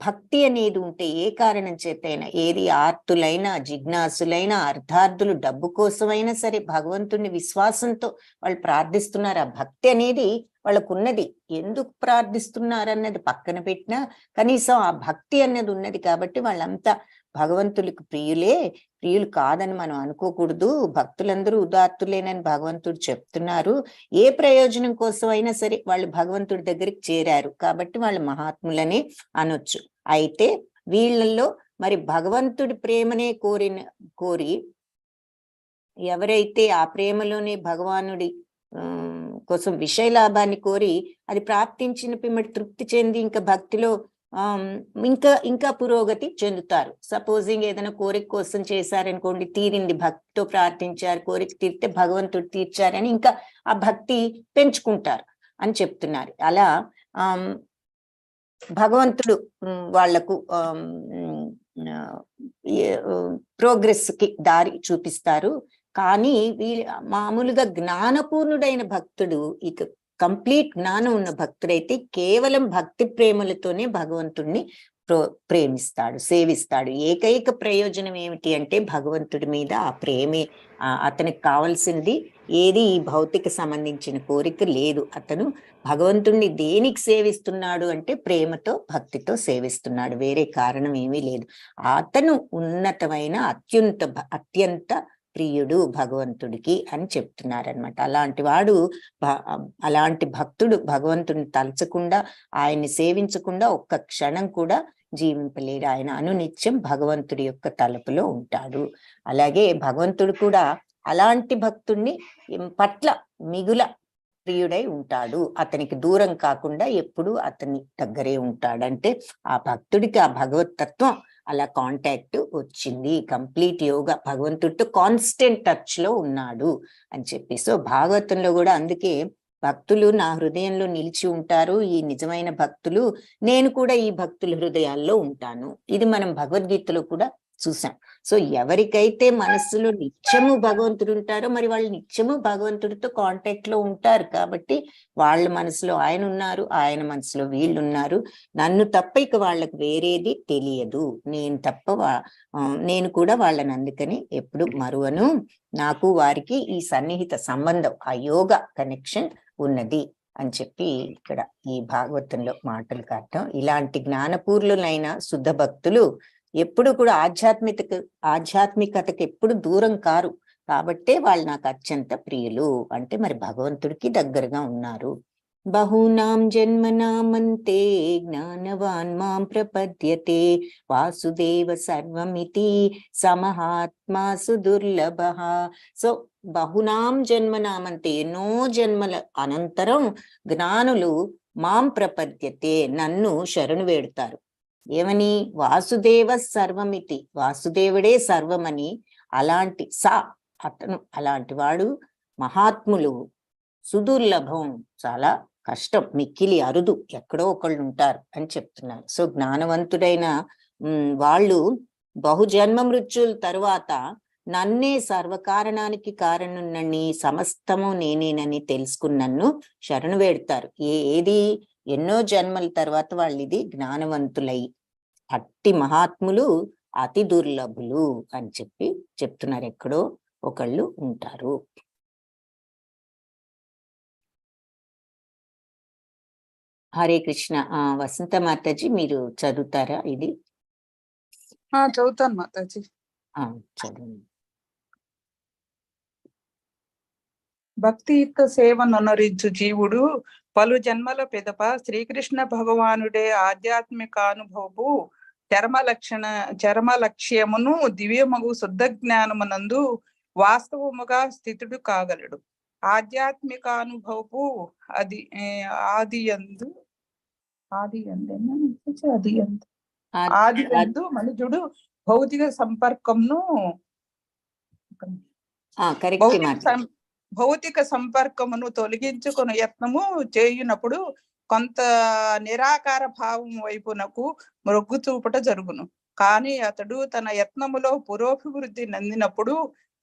భక్తి అనేది ఉంటే ఏ కారణం చేతైనా, ఏది ఆర్తులైనా జిజ్ఞాసులైనా అర్థార్థులు డబ్బు కోసమైనా సరే భగవంతుడిని విశ్వాసంతో వాళ్ళు ప్రార్థిస్తున్నారు. ఆ భక్తి అనేది వాళ్ళకున్నది. ఎందుకు ప్రార్థిస్తున్నారన్నది పక్కన పెట్టినా కనీసం ఆ భక్తి అన్నది ఉన్నది కాబట్టి వాళ్ళంతా భగవంతులకు ప్రియులు కాదని మనం అనుకోకూడదు. భక్తులందరూ ఉదాత్తులేనని భగవంతుడు చెప్తున్నారు. ఏ ప్రయోజనం కోసం అయినా సరే వాళ్ళు భగవంతుడి దగ్గరికి చేరారు కాబట్టి వాళ్ళు మహాత్ములనే అనొచ్చు. అయితే వీళ్ళల్లో మరి భగవంతుడి ప్రేమనే కోరి ఎవరైతే ఆ ప్రేమలోనే భగవానుడి కోసం విషయ లాభాన్ని కోరి అది ప్రాప్తించిన పిమ్మటి తృప్తి చెంది ఇంకా భక్తిలో ఇంకా పురోగతి చెందుతారు. సపోజింగ్ ఏదైనా కోరిక కోసం చేశారనుకోండి, తీరింది, భక్తితో ప్రార్థించారు, కోరిక తీరితే భగవంతుడు తీర్చారని ఇంకా ఆ భక్తి పెంచుకుంటారు అని చెప్తున్నారు. అలా భగవంతుడు వాళ్లకు ప్రోగ్రెస్ కి దారి చూపిస్తారు. కానీ మామూలుగా జ్ఞానపూర్ణుడైన భక్తుడు, ఇక కంప్లీట్ జ్ఞానం ఉన్న భక్తుడైతే కేవలం భక్తి ప్రేమలతోనే భగవంతుడిని ప్రేమిస్తాడు, సేవిస్తాడు. ఏకైక ప్రయోజనం ఏమిటి అంటే భగవంతుడి మీద ఆ ప్రేమే. అతనికి కావాల్సింది ఏది ఈ భౌతిక సంబంధించిన కోరిక లేదు. అతను భగవంతుడిని దేనికి సేవిస్తున్నాడు అంటే ప్రేమతో భక్తితో సేవిస్తున్నాడు, వేరే కారణం ఏమీ లేదు. అతను ఉన్నతమైన అత్యంత ప్రియుడు భగవంతుడికి అని చెప్తున్నారనమాట. అలాంటి భక్తుడు భగవంతుడిని తలచకుండా ఆయన్ని సేవించకుండా ఒక్క క్షణం కూడా జీవింపలేడు. ఆయన అనునిత్యం భగవంతుడి యొక్క తలుపులో ఉంటాడు. అలాగే భగవంతుడు కూడా అలాంటి భక్తుడిని పట్ల మిగుల ప్రియుడై ఉంటాడు. అతనికి దూరం కాకుండా ఎప్పుడు అతని దగ్గరే ఉంటాడు. అంటే ఆ భక్తుడికి ఆ భగవత్ తత్వం అలా కాంటాక్ట్ వచ్చింది. కంప్లీట్ యోగా భగవంతుడితో కాన్స్టెంట్ టచ్ లో ఉన్నాడు అని చెప్పి. సో భాగవతంలో కూడా అందుకే భక్తులు నా హృదయంలో నిలిచి ఉంటారు, ఈ నిజమైన భక్తులు, నేను కూడా ఈ భక్తుల హృదయాల్లో ఉంటాను. ఇది మనం భగవద్గీతలో కూడా చూసాం. సో ఎవరికైతే మనస్సులో నిత్యము భగవంతుడు ఉంటారో మరి వాళ్ళు నిత్యము భగవంతుడితో కాంటాక్ట్ లో ఉంటారు. కాబట్టి వాళ్ళ మనసులో ఆయన ఉన్నారు, ఆయన మనసులో వీళ్ళు ఉన్నారు. నన్ను తప్ప ఇక వాళ్ళకి వేరేది తెలియదు, నేను కూడా వాళ్ళని అందుకని ఎప్పుడు మరువను. నాకు వారికి ఈ సన్నిహిత సంబంధం, ఆ యోగా కనెక్షన్ ఉన్నది అని చెప్పి ఇక్కడ ఈ భాగవతంలో మాటలకు అర్థం. ఇలాంటి జ్ఞానపూర్ణులైన శుద్ధ భక్తులు ఎప్పుడు కూడా ఆధ్యాత్మికతకి ఎప్పుడు దూరం కారు. కాబట్టే వాళ్ళు నాకు అత్యంత ప్రియులు. అంటే మరి భగవంతుడికి దగ్గరగా ఉన్నారు. బహూనాం జన్మనామంతే జ్ఞానవాన్ మాం ప్రపద్యతే వాసుదేవ సర్వమితి సమహాత్మా సుదుర్లభః. సో బహునాం జన్మనామంతే, ఎన్నో జన్మల అనంతరం జ్ఞానులు మాం ప్రపద్యతే, నన్ను శరణు వేడుతారు. ఏమని? వాసుదేవ సర్వమితి, వాసుదేవుడే సర్వమని. అలాంటి అతను అలాంటి వాడు మహాత్ములు సుదుర్లభం, చాలా కష్టం, మిక్కిలి అరుదు, ఎక్కడో ఒకళ్ళు ఉంటారు అని చెప్తున్నారు. సో జ్ఞానవంతుడైన వాళ్ళు బహుజన్మ మృత్యుల తరువాత నన్నే సర్వకారణానికి కారణున్నని, సమస్తము నేనేనని తెలుసుకుని నన్ను శరణు వేడతారు. ఏది ఎన్నో జన్మల తర్వాత వాళ్ళు ఇది జ్ఞానవంతులై, అట్టి మహాత్ములు అతి దుర్లభులు అని చెప్తున్నారు. ఎక్కడో ఒకళ్ళు ఉంటారు. హరే కృష్ణ. వసంత మాతాజీ మీరు చదువుతారా ఇది? చదువుతాను మాతాజీ. చదవండి. భక్తియుక్త సేవనొనరించు జీవుడు పలు జన్మల పిదప శ్రీకృష్ణ భగవానుడే ఆధ్యాత్మికానుభవపు చరమ లక్ష్యమును దివ్యమగు శుద్ధ జ్ఞానమునందు వాస్తవముగా స్థితుడు కాగలడు. ఆధ్యాత్మికానుభవపు ఆదియందు మనుజుడు భౌతిక సంపర్కంను భౌతిక సంపర్కమును తొలగించుకుని యత్నము చేయునప్పుడు కొంత నిరాకార భావం వైపునకు మొగ్గు చూపట జరుగును. కానీ అతడు తన యత్నములో పురోభివృద్ధి నందినప్పుడు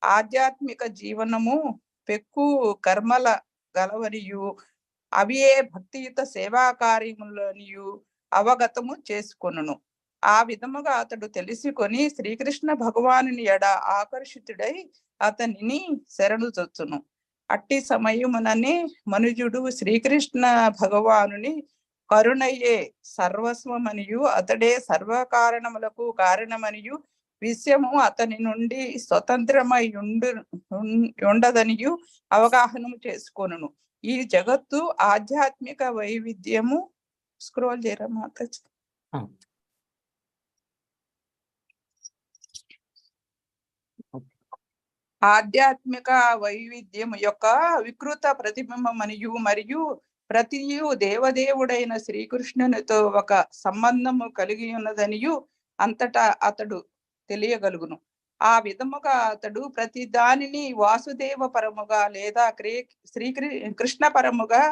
ఆధ్యాత్మిక జీవనము పెక్కు కర్మల గలవనియు అవియే భక్తియుత సేవా కార్యములనియు అవగతము చేసుకొనును. ఆ విధముగా అతడు తెలుసుకొని శ్రీకృష్ణ భగవానుని ఎడ ఆకర్షితుడై అతనిని శరణు చొచ్చును. అట్టి సమయముననే మనుజుడు శ్రీకృష్ణ భగవానుని కరుణయ్యే సర్వస్వమనియు అతడే సర్వకారణములకు కారణమనియు విషయము అతని నుండి స్వతంత్రమై ఉండదనియు అవగాహన చేసుకొనును. ఈ జగత్తు ఆధ్యాత్మిక వైవిధ్యము స్క్రోల్ చేయరా మాతాజీ. ఆధ్యాత్మిక వైవిధ్యం యొక్క వికృత ప్రతిబింబమనియు మరియు ప్రతియు దేవదేవుడైన శ్రీకృష్ణునితో ఒక సంబంధము కలిగి ఉన్నదనియు అంతటా అతడు తెలియగలుగును. ఆ విధముగా అతడు ప్రతి దానిని వాసుదేవ పరముగా లేదా కృష్ణ పరముగా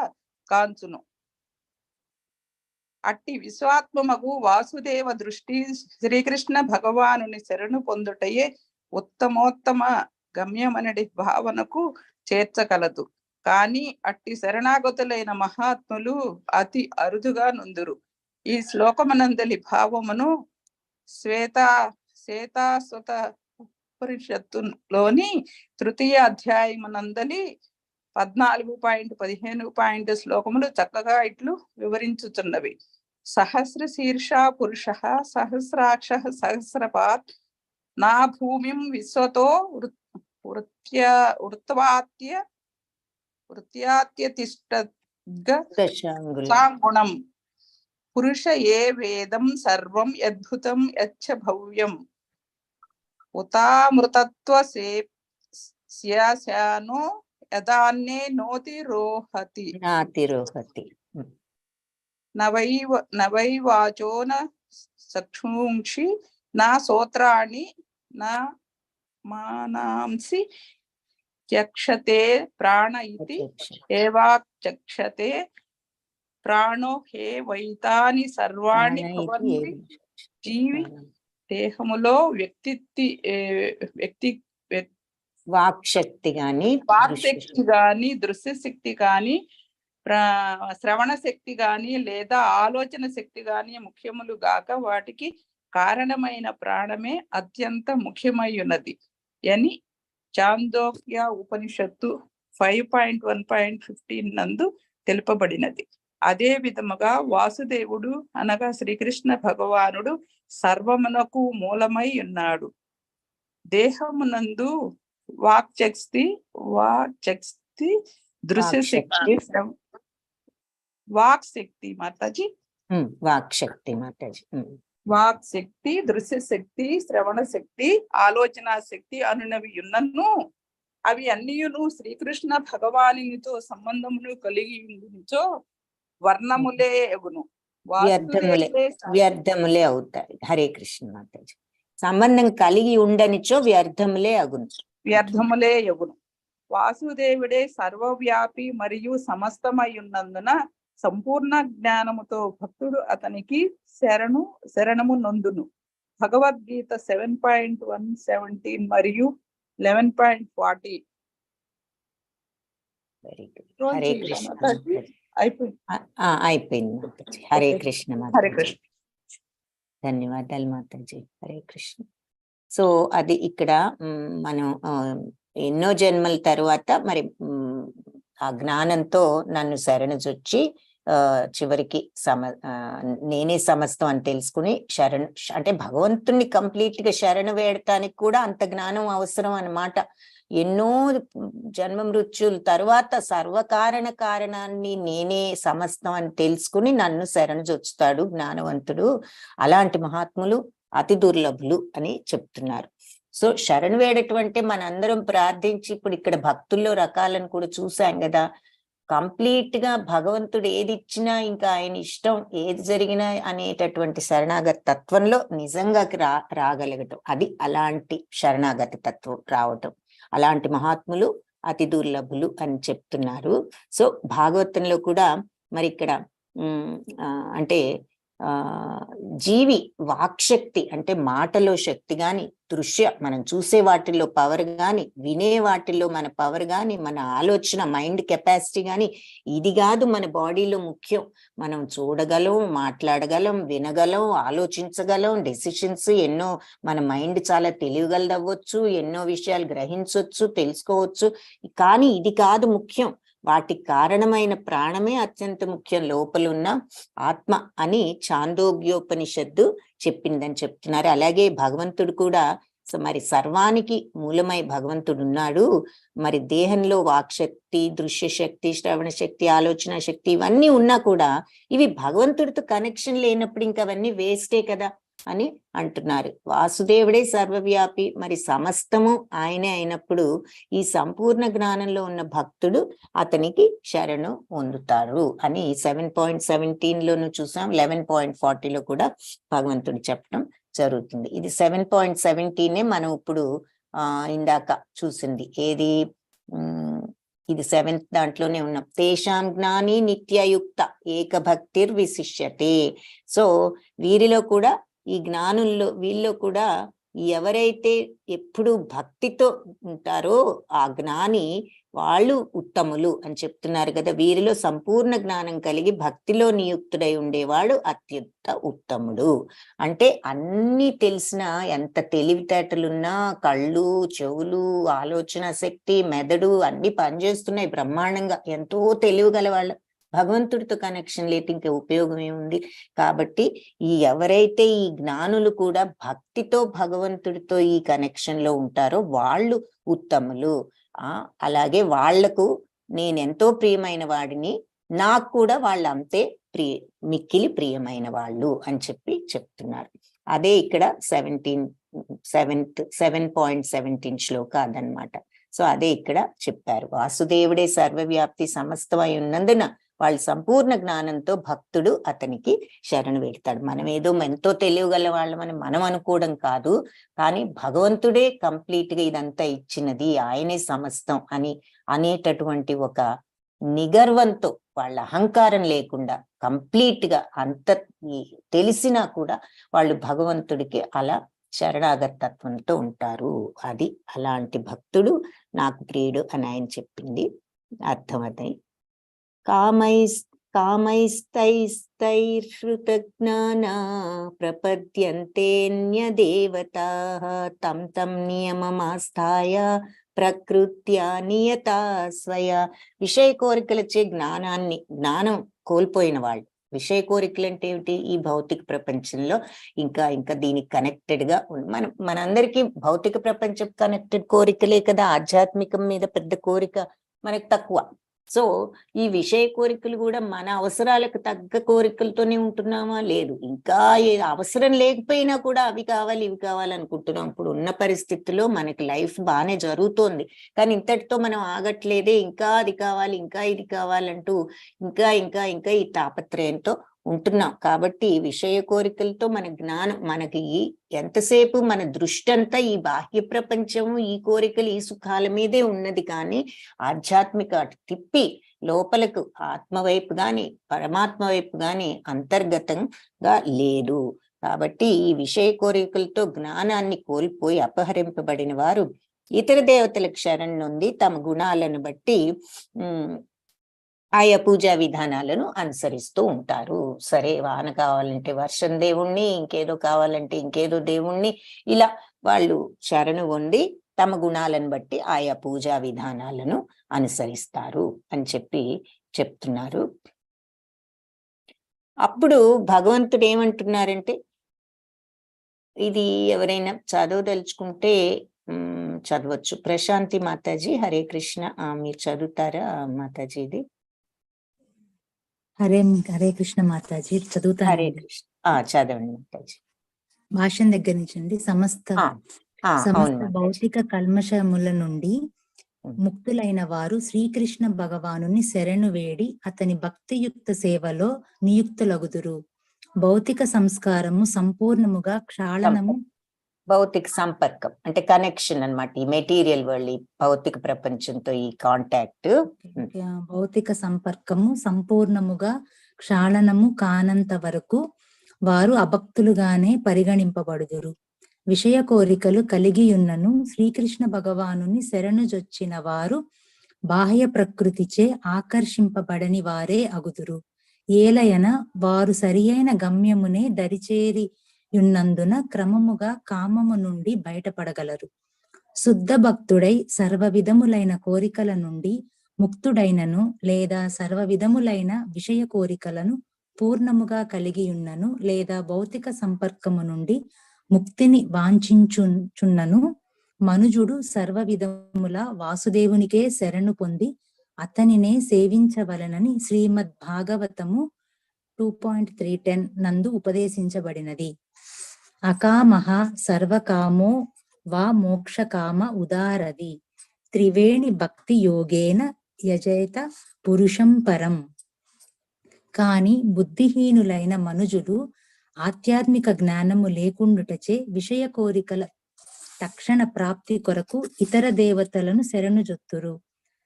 కాంచును. అట్టి విశ్వాత్మకు వాసుదేవ దృష్టి శ్రీకృష్ణ భగవానుని శరణు పొందుటయే ఉత్తమోత్తమ గమ్యమనడి భావనకు చేర్చగలదు. కానీ అట్టి శరణాగతులైన మహాత్ములు అతి అరుదుగా నుందురు. ఈ శ్లోకమనందలి భావమును శ్వేతాసుత ఉపనిషత్తులోని తృతీయ అధ్యాయమునందలి 14.15 శ్లోకములు చక్కగా ఇట్లు వివరించుచున్నవి. సహస్ర శీర్ష పురుష సహస్రాక్ష సహస్రపాత్ నా భూమిం విశ్వతో వృత్యాత్యతిష్టగుణం పురుష ఏ వేదం సర్వం యద్భుతం యచ్చ భవ్యం ఉతామృతత్వసేనో యదాన్నే నోతిరోహతి నవై వాచో న చక్షుంషి నా శ్రోత్రాణి నా మానాంసి చక్షతే ప్రాణ ఇతి ఏవాచక్షతే ప్రాణో హే వైతాని సర్వాణి భవంతి. జీవి దేహములో వాక్శక్తి గాని దృశ్య శక్తి గాని శ్రవణ శక్తి గాని లేదా ఆలోచన శక్తి గాని ముఖ్యములు గాక వాటికి కారణమైన ప్రాణమే అత్యంత ముఖ్యమై ఉన్నది అని చాందోక్య ఉపనిషత్తు 5.1.15 నందు తెలుపబడినది. అదే విధముగా వాసుదేవుడు అనగా శ్రీకృష్ణ భగవానుడు సర్వమునకు మూలమై ఉన్నాడు. దేహమునందు వాక్శక్తి దృశ్యశక్తి వాక్శక్తి దృశ్యశక్తి శ్రవణ శక్తి ఆలోచన శక్తి అనునవి ఉన్నను అవి అన్నియును శ్రీకృష్ణ భగవానునితో సంబంధమును కలిగి ఉండిచో వర్ణములే ఎగును, వ్యర్థములే అవుతాయి. హరే కృష్ణ మాతాజీ. సంబంధం కలిగి ఉండనిచో వ్యర్థములే ఎగును. వాసుదేవుడే సర్వవ్యాపి మరియు సమస్తమై ఉన్నందున సంపూర్ణ జ్ఞానముతో భక్తుడు అతనికి శరణము నొందును. భగవద్గీత 7.117 మరియు 11.40. Very good. హరే కృష్ణ. అయిపోయింది మాతాజీ. హరే కృష్ణ హరే మాతాజీ. కృష్ణ. ధన్యవాదాలు మాతాజీ. హరే కృష్ణ. సో అది ఇక్కడ మనం ఎన్నో జన్మల తరువాత మరి ఆ జ్ఞానంతో నన్ను శరణుజొచ్చి చివరికి నేనే సమస్తం అని తెలుసుకుని అంటే భగవంతుణ్ణి కంప్లీట్ గా శరణు వేయటానికి కూడా అంత జ్ఞానం అవసరం అన్నమాట. ఎన్నో జన్మ మృత్యుల తరువాత కారణాన్ని నేనే సమస్తం అని తెలుసుకుని నన్ను శరణుజొచ్చుతాడు జ్ఞానవంతుడు. అలాంటి మహాత్ములు అతి దుర్లభులు అని చెప్తున్నారు. సో శరణు వేయటటువంటి మనందరం ప్రార్థించి ఇప్పుడు ఇక్కడ భక్తుల్లో రకాలను కూడా చూసాం కదా. కంప్లీట్ గా భగవంతుడు ఏది ఇచ్చినా ఇంకా ఆయన ఇష్టం ఏది జరిగినా అనేటటువంటి శరణాగతి తత్వంలో నిజంగా రాగలగటం, అది అలాంటి శరణాగతి తత్వం రావటం. అలాంటి మహాత్ములు అతి దుర్లభులు అని చెప్తున్నారు. సో భాగవతంలో కూడా మరి ఇక్కడ అంటే జీవి వాక్శక్తి అంటే మాటలో శక్తి గాని, మనం చూసే వాటిల్లో పవర్ గాని, వినే వాటిల్లో మన పవర్ గాని, మన ఆలోచన మైండ్ కెపాసిటీ గాని ఇది కాదు మన బాడీలో ముఖ్యం. మనం చూడగలం, మాట్లాడగలం, వినగలం, ఆలోచించగలం, డెసిషన్స్ ఎన్నో, మన మైండ్ చాలా తెలియగలదవ్వచ్చు, ఎన్నో విషయాలు గ్రహించవచ్చు, తెలుసుకోవచ్చు. కానీ ఇది కాదు ముఖ్యం. వాటికి కారణమైన ప్రాణమే అత్యంత ముఖ్యం, లోపలున్న ఆత్మ అని ఛాందోగ్యోపనిషత్తు చెప్పిందని చెప్తున్నారు. అలాగే భగవంతుడు కూడా మరి సర్వానికి మూలమై భగవంతుడు ఉన్నాడు. మరి దేహంలో వాక్శక్తి, దృశ్య శక్తి, శ్రవణ శక్తి, ఆలోచన శక్తి ఇవన్నీ ఉన్నా కూడా ఇవి భగవంతుడితో కనెక్షన్ లేనప్పుడు ఇంకా అవన్నీ వేస్టే కదా అని అంటున్నారు. వాసుదేవుడే సర్వవ్యాపి, మరి సమస్తము ఆయనే అయినప్పుడు ఈ సంపూర్ణ జ్ఞానంలో ఉన్న భక్తుడు అతనికి శరణు పొందుతారు అని 7.17లోను చూసాం. 11.40లో కూడా భగవంతుడు చెప్పడం జరుగుతుంది. ఇది 7.17 మనం ఇప్పుడు ఇందాక చూసింది. ఏది ఇది 7th దాంట్లోనే ఉన్నాం. తేషాం జ్ఞాని నిత్యయుక్త ఏకభక్తిర్ విశిష్యతే. సో వీరిలో కూడా ఈ జ్ఞానుల్లో వీళ్ళు కూడా ఎవరైతే ఎప్పుడు భక్తితో ఉంటారో ఆ జ్ఞాని వాళ్ళు ఉత్తములు అని చెప్తున్నారు కదా. వీరిలో సంపూర్ణ జ్ఞానం కలిగి భక్తిలో నియుక్తుడై ఉండేవాడు అత్యంత ఉత్తముడు. అంటే అన్ని తెలిసిన, ఎంత తెలివితేటలున్నా, కళ్ళు, చెవులు, ఆలోచన శక్తి, మెదడు అన్ని పనిచేస్తున్నాయి బ్రహ్మాండంగా, ఎంతో తెలివిగల వాళ్ళు. భగవంతుడితో కనెక్షన్ లేక ఇంకా ఉపయోగం ఏముంది? కాబట్టి ఎవరైతే ఈ జ్ఞానులు కూడా భక్తితో భగవంతుడితో ఈ కనెక్షన్ లో ఉంటారో వాళ్ళు ఉత్తములు. అలాగే వాళ్లకు నేనెంతో ప్రియమైన వాడిని, నాకు కూడా వాళ్ళు అంతే మిక్కిలి ప్రియమైన వాళ్ళు అని చెప్తున్నారు. అదే ఇక్కడ 7.17 శ్లోక అదనమాట. సో అదే ఇక్కడ చెప్పారు. వాసుదేవుడే సర్వవ్యాప్తి సమస్తమై ఉన్నందున వాళ్ళు సంపూర్ణ జ్ఞానంతో భక్తుడు అతనికి శరణు వేడతాడు. మనం ఏదో ఎంతో తెలియగల వాళ్ళమని మనం అనుకోవడం కాదు, కానీ భగవంతుడే కంప్లీట్ గా ఇదంతా ఇచ్చినది, ఆయనే సమస్తం అనేటటువంటి ఒక నిగర్వంతో, వాళ్ళ అహంకారం లేకుండా కంప్లీట్ గా అంత తెలిసినా కూడా వాళ్ళు భగవంతుడికి అలా శరణాగతత్వంతో ఉంటారు. అది అలాంటి భక్తుడు నాకు ప్రియుడు అని ఆయన చెప్పింది అర్థమవుతాయి. కామైస్తైస్తైర్హృతజ్ఞానా ప్రపద్యంతేన్యదేవతాః తం తం నియమమాస్థాయ ప్రకృత్యా నియతా స్వయా. విషయ కోరికలచే జ్ఞానం కోల్పోయిన వాళ్ళు. విషయ కోరికలు అంటే ఏమిటి? ఈ భౌతిక ప్రపంచంలో ఇంకా దీనికి కనెక్టెడ్ గా మనందరికీ భౌతిక ప్రపంచం కనెక్టెడ్ కోరికలే కదా. ఆధ్యాత్మికం మీద పెద్ద కోరిక మనకు తక్కువ. సో ఈ విషయ కోరికలు కూడా మన అవసరాలకు తగ్గ కోరికలతోనే ఉంటున్నామా? లేదు. ఇంకా అవసరం లేకపోయినా కూడా అవి కావాలి ఇవి కావాలనుకుంటున్నాం. ఇప్పుడు ఉన్న పరిస్థితుల్లో మనకి లైఫ్ బాగానే జరుగుతోంది, కానీ ఇంతటితో మనం ఆగట్లేదే. ఇంకా అది కావాలి, ఇంకా ఇది కావాలంటూ ఇంకా ఈ తాపత్రయంతో ఉంటున్నాం. కాబట్టి విషయ కోరికలతో మన జ్ఞానం, మనకి ఎంతసేపు మన దృష్టి అంతా ఈ బాహ్య ప్రపంచము, ఈ కోరికలు, ఈ సుఖాల మీదే ఉన్నది. కానీ ఆధ్యాత్మిక అటు తిప్పి లోపలకు ఆత్మ వైపు గాని పరమాత్మ వైపు గాని అంతర్గతంగా లేదు. కాబట్టి ఈ విషయ కోరికలతో జ్ఞానాన్ని కోల్పోయి అపహరింపబడిన వారు ఇతర దేవతలకు శరణు నొంది తమ గుణాలను బట్టి ఆయా పూజా విధానాలను అనుసరిస్తూ ఉంటారు. సరే, వాన కావాలంటే వర్షం దేవుణ్ణి, ఇంకేదో కావాలంటే ఇంకేదో దేవుణ్ణి, ఇలా వాళ్ళు శరణు పొంది తమ గుణాలను బట్టి ఆయా పూజా విధానాలను అనుసరిస్తారు అని చెప్తున్నారు. అప్పుడు భగవంతుడు ఏమంటున్నారంటే, ఇది ఎవరైనా చదవదలుచుకుంటే చదవచ్చు. ప్రశాంతి మాతాజీ, హరే కృష్ణ, మీరు చదువుతారా మాతాజీ? ఇది హరే కృష్ణ మాతాజీ, చదువుతాను. హరే కృష్ణ, చదవండి మాతాజీ. భాష్యం దగ్గర నుంచి అండి. సమస్త భౌతిక కల్మషముల నుండి ముక్తులైన వారు శ్రీకృష్ణ భగవానుని శరణు వేడి అతని భక్తియుక్త సేవలో నియుక్తులగుదురు. భౌతిక సంస్కారము సంపూర్ణముగా క్షాళనము, భౌతిక సంపర్కం అంటే కనెక్షన్ అన్నమాట. ఈ మెటీరియల్ వరల్డ్, ఈ భౌతిక ప్రపంచంతో ఈ కాంటాక్ట్. భౌతిక సంపర్కము సంపూర్ణముగా క్షాళనము కానంత వరకు వారు అభక్తులుగానే పరిగణింపబడుదురు. విషయ కోరికలు కలిగియున్నను శ్రీకృష్ణ భగవానుని శరణుజొచ్చిన వారు బాహ్య ప్రకృతిచే ఆకర్షింపబడని వారే అగుదురు. ఏలయన వారు సరియైన గమ్యమునే దరిచేరి యున్నందున క్రమముగా కామము నుండి బయటపడగలరు. శుద్ధ భక్తుడై సర్వ విధములైన కోరికల నుండి ముక్తుడైనను లేదా సర్వ విధములైన విషయ కోరికలను పూర్ణముగా కలిగియున్నను లేదా భౌతిక సంపర్కము నుండి ముక్తిని వాంఛించుచున్నను మనుజుడు సర్వ విధముల వాసుదేవునికే శరణు పొంది అతనినే సేవించవలనని శ్రీమద్ భాగవతము 2.310 నందు ఉపదేశించబడినది. అకామః సర్వకామో వా మోక్షకామ ఉదారది త్రివేణి భక్తి యోగేన యజేత పురుషం పరం. కాని బుద్ధిహీనులైన మనుజులు ఆధ్యాత్మిక జ్ఞానము లేకుండుటచే విషయ కోరికల తక్షణ ప్రాప్తి కొరకు ఇతర దేవతలను శరణుజొత్తురు.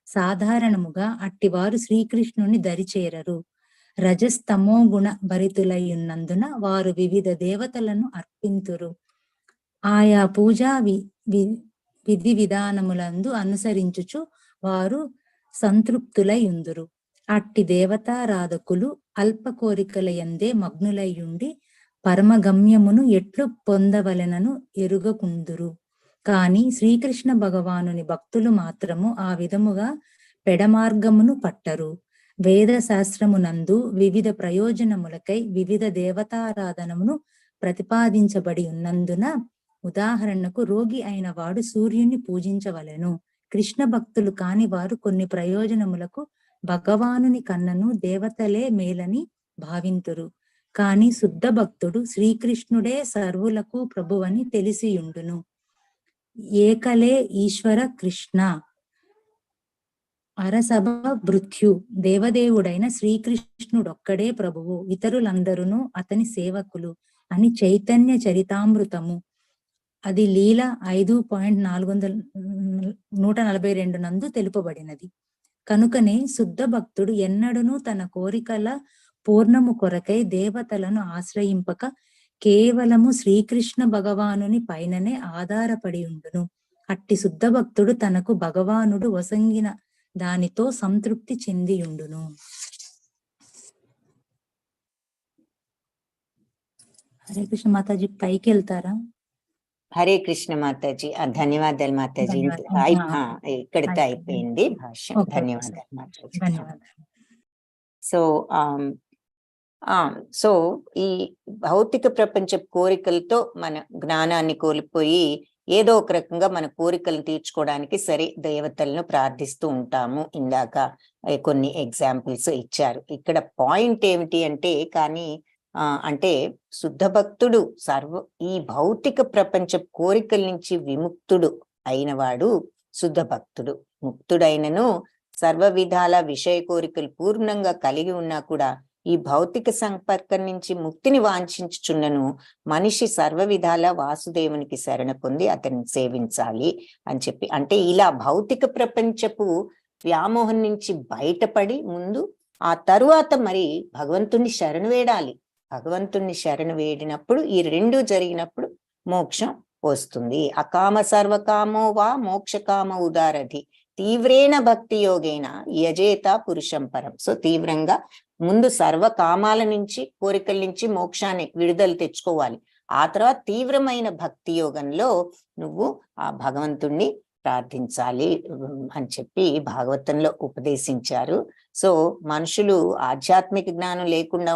సాధారణముగా అట్టివారు శ్రీకృష్ణుని దరిచేరరు. రజస్తమో గుణ భరితులయ్యున్నందున వారు వివిధ దేవతలను అర్పింతురు. ఆయా పూజా విధి విధానములందు అనుసరించుచు వారు సంతృప్తులయ్యుందురు. అట్టి దేవతారాధకులు అల్ప కోరికల యందే మగ్నులయ్యుండి పరమగమ్యమును ఎట్లు పొందవలెనను ఎరుగకుందురు. కాని శ్రీకృష్ణ భగవానుని భక్తులు మాత్రము ఆ విధముగా పెడమార్గమును పట్టరు. వేద శాస్త్రమునందు వివిధ ప్రయోజనములకై వివిధ దేవతారాధనమును ప్రతిపాదించబడి ఉన్నందున, ఉదాహరణకు రోగి అయిన వాడు సూర్యుని పూజించవలెను. కృష్ణ భక్తులు కాని వారు కొన్ని ప్రయోజనములకు భగవానుని కన్నను దేవతలే మేలని భావింతురు. కాని శుద్ధ భక్తుడు శ్రీకృష్ణుడే సర్వులకు ప్రభువని తెలిసియుండును. ఏకలే ఈశ్వర కృష్ణ అరసభ భృత్యు, దేవదేవుడైన శ్రీకృష్ణుడొక్కడే ప్రభువు, ఇతరులందరూ అతని సేవకులు అని చైతన్య చరితామృతము అది లీల 5.142 నందు తెలుపబడినది. కనుకనే శుద్ధ భక్తుడు ఎన్నడూనూ తన కోరికల పూర్ణము కొరకై దేవతలను ఆశ్రయింపక కేవలము శ్రీకృష్ణ భగవానుని పైననే ఆధారపడి ఉండును. అట్టి శుద్ధ భక్తుడు తనకు భగవానుడు వసంగిన దానితో సంతృప్తి చెందియుండును. హరే కృష్ణ మాతాజీ, పైకి వెళ్తారా? హరే కృష్ణ మాతాజీ, ధన్యవాదాలు మాతాజీ. ఇక్కడితో అయిపోయింది భాష్యం. ధన్యవాదాలు మాతాజీ. సో ఈ భౌతిక ప్రపంచ కోరికలతో మన జ్ఞానాన్ని కోల్పోయి ఏదో ఒక రకంగా మన కోరికలను తీర్చుకోవడానికి సరే దేవతలను ప్రార్థిస్తూ ఉంటాము. ఇందాక కొన్ని ఎగ్జాంపుల్స్ ఇచ్చారు. ఇక్కడ పాయింట్ ఏమిటి అంటే, కానీ అంటే శుద్ధ భక్తుడు ఈ భౌతిక ప్రపంచ కోరికల నుంచి విముక్తుడు అయినవాడు శుద్ధ భక్తుడు. ముక్తుడైనను సర్వ విధాల విషయ కోరికలు పూర్ణంగా కలిగి ఉన్నా కూడా ఈ భౌతిక సంపర్కం నుంచి ముక్తిని వాంఛించుచున్నను మనిషి సర్వ విధాల వాసుదేవునికి శరణ పొంది అతన్ని సేవించాలి అని చెప్పి, అంటే ఇలా భౌతిక ప్రపంచపు వ్యామోహం నుంచి బయటపడి ముందు ఆ తరువాత మరి భగవంతుణ్ణి శరణు వేడాలి. భగవంతుణ్ణి శరణు వేడినప్పుడు ఈ రెండు జరిగినప్పుడు మోక్షం వస్తుంది. అకామ సర్వకామో వా మోక్షకామ ఉదారధి తీవ్రేణ భక్తి యోగేన యజేత పురుషం పరం. సో తీవ్రంగా ముందు సర్వకామాల నుంచి, కోరికల నుంచి మోక్షాన్ని విడుదల తెచ్చుకోవాలి. ఆ తర్వాత తీవ్రమైన భక్తి యోగంలో నువ్వు ఆ భగవంతుణ్ణి ప్రార్థించాలి అని చెప్పి భాగవతంలో ఉపదేశించారు. సో మనుషులు ఆధ్యాత్మిక జ్ఞానం లేకుండా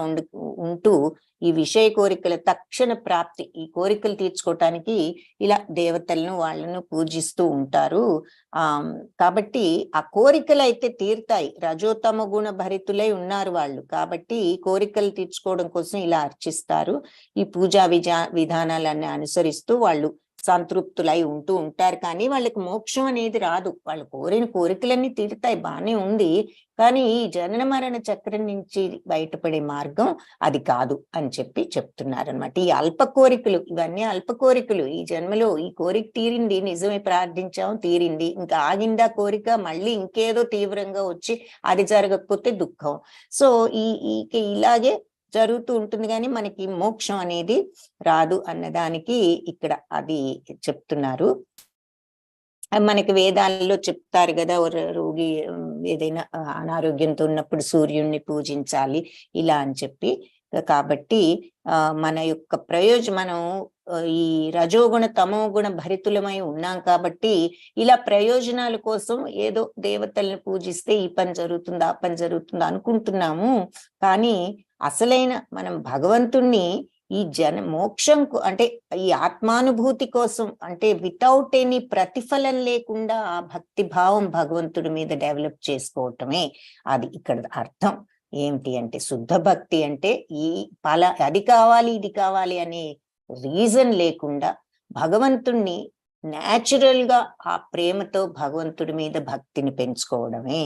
ఉంటూ ఈ విషయ కోరికల తక్షణ ప్రాప్తి, ఈ కోరికలు తీర్చుకోవటానికి ఇలా దేవతలను వాళ్ళను పూజిస్తూ ఉంటారు. కాబట్టి ఆ కోరికలు అయితే తీరుతాయి. రజోతమ గుణ భరితులై ఉన్నారు వాళ్ళు, కాబట్టి కోరికలు తీర్చుకోవడం కోసం ఇలా అర్చిస్తారు. ఈ పూజా విధానాలన్నీ అనుసరిస్తూ వాళ్ళు సంతృప్తులై ఉంటూ ఉంటారు. కానీ వాళ్ళకి మోక్షం అనేది రాదు. వాళ్ళు కోరిన కోరికలన్నీ తీరుతాయి, బానే ఉంది, కానీ ఈ జనన మరణ చక్రం నుంచి బయటపడే మార్గం అది కాదు అని చెప్పి చెప్తున్నారు అనమాట. ఈ అల్ప కోరికలు, ఇవన్నీ అల్ప కోరికలు. ఈ జన్మలో ఈ కోరిక తీరింది, నిజమే ప్రార్థించాం, తీరింది, ఇంకా ఆగిందా కోరిక, మళ్ళీ ఇంకేదో తీవ్రంగా వచ్చి అది జరగకపోతే దుఃఖం. సో ఇలాగే జరుగుతూ ఉంటుంది, కానీ మనకి మోక్షం అనేది రాదు అన్నదానికి ఇక్కడ అది చెప్తున్నారు. మనకి వేదాల్లో చెప్తారు కదా, రోగి ఏదైనా అనారోగ్యంతో ఉన్నప్పుడు సూర్యుడిని పూజించాలి ఇలా అని చెప్పి. కాబట్టి మన యొక్క మనం ఈ రజోగుణ తమోగుణ భరితులమై ఉన్నాం కాబట్టి ఇలా ప్రయోజనాల కోసం ఏదో దేవతల్ని పూజిస్తే ఈ పని జరుగుతుంది, ఆ పని జరుగుతుంది అనుకుంటున్నాము. కానీ అసలైన మనం భగవంతుణ్ణి ఈ మోక్షంకు, అంటే ఈ ఆత్మానుభూతి కోసం, అంటే వితౌట్ ఎనీ ప్రతిఫలం లేకుండా ఆ భక్తి భావం భగవంతుడి మీద డెవలప్ చేసుకోవటమే అది ఇక్కడ అర్థం. ఏమిటి అంటే శుద్ధ భక్తి అంటే ఈ అది కావాలి ఇది కావాలి అనే రీజన్ లేకుండా భగవంతుణ్ణి న్యాచురల్ గా ఆ ప్రేమతో భగవంతుడి మీద భక్తిని పెంచుకోవడమే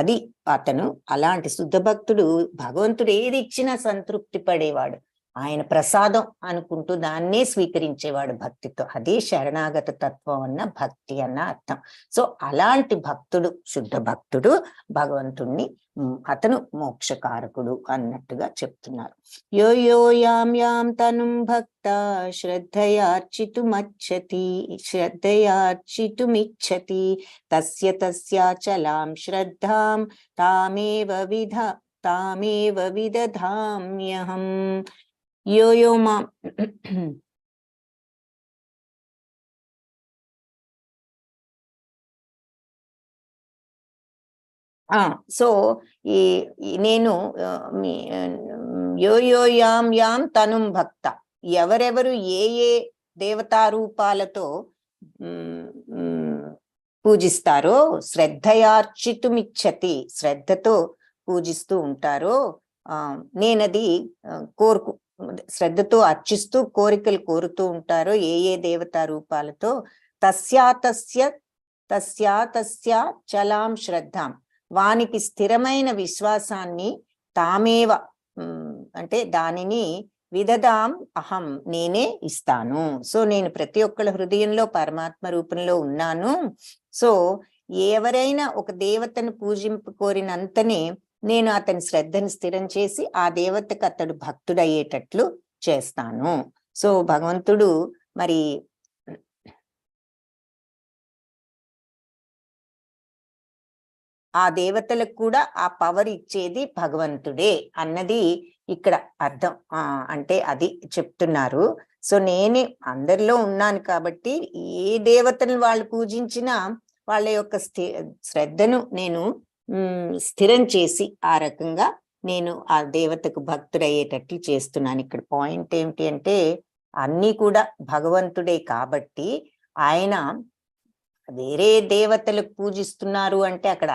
అది అతను. అలాంటి శుద్ధ భక్తుడు భగవంతుడు ఏది ఇచ్చినా సంతృప్తి పడేవాడు, ఆయన ప్రసాదం అనుకుంటూ దాన్నే స్వీకరించేవాడు భక్తితో. అదే శరణాగత తత్వం అన్న భక్తి అన్న అర్థం. సో అలాంటి భక్తుడు శుద్ధ భక్తుడు భగవంతుణ్ణి, అతను మోక్షకారకుడు అన్నట్టుగా చెప్తున్నారు. యో యో యాం యాం తనుం భక్త శ్రద్ధయార్చితుమిచ్చతి తస్య తస్యాచలాం శ్రద్ధాం తామేవ విదధామ్యహం. యో యో మాం సో నేను యో యో యాం యాం తనుం భక్త, ఎవరెవరు ఏ ఏ దేవతారూపాలతో పూజిస్తారో, శ్రద్ధయార్చితుమిచ్చతి శ్రద్ధతో పూజిస్తూ ఉంటారో, నేనది శ్రద్ధతో అర్చిస్తూ కోరికలు కోరుతూ ఉంటారో ఏ ఏ దేవతా రూపాలతో, తస్యా చలాం శ్రద్ధాం, వానికి స్థిరమైన విశ్వాసాన్ని తామేవ, అంటే దానిని విదదాం అహం, నేనే ఇస్తాను. సో నేను ప్రతి ఒక్కళ్ళ హృదయంలో పరమాత్మ రూపంలో ఉన్నాను. సో ఎవరైనా ఒక దేవతను పూజింపు కోరినంతనే నేను అతని శ్రద్ధను స్థిరం చేసి ఆ దేవతకు అతడు భక్తుడయ్యేటట్లు చేస్తాను. సో భగవంతుడు మరి ఆ దేవతలకు కూడా ఆ పవర్ ఇచ్చేది భగవంతుడే అన్నది ఇక్కడ అర్థం. అంటే అది చెప్తున్నారు. సో నేనే అందరిలో ఉన్నాను కాబట్టి ఏ దేవతను వాళ్ళు పూజించినా వాళ్ళ యొక్క శ్రద్ధను నేను స్థిరం చేసి ఆ రకంగా నేను ఆ దేవతకు భక్తుడయ్యేటట్లు చేస్తున్నాను. ఇక్కడ పాయింట్ ఏమిటి అంటే అన్నీ కూడా భగవంతుడే కాబట్టి ఆయన వేరే దేవతలకు పూజిస్తున్నారు అంటే అక్కడ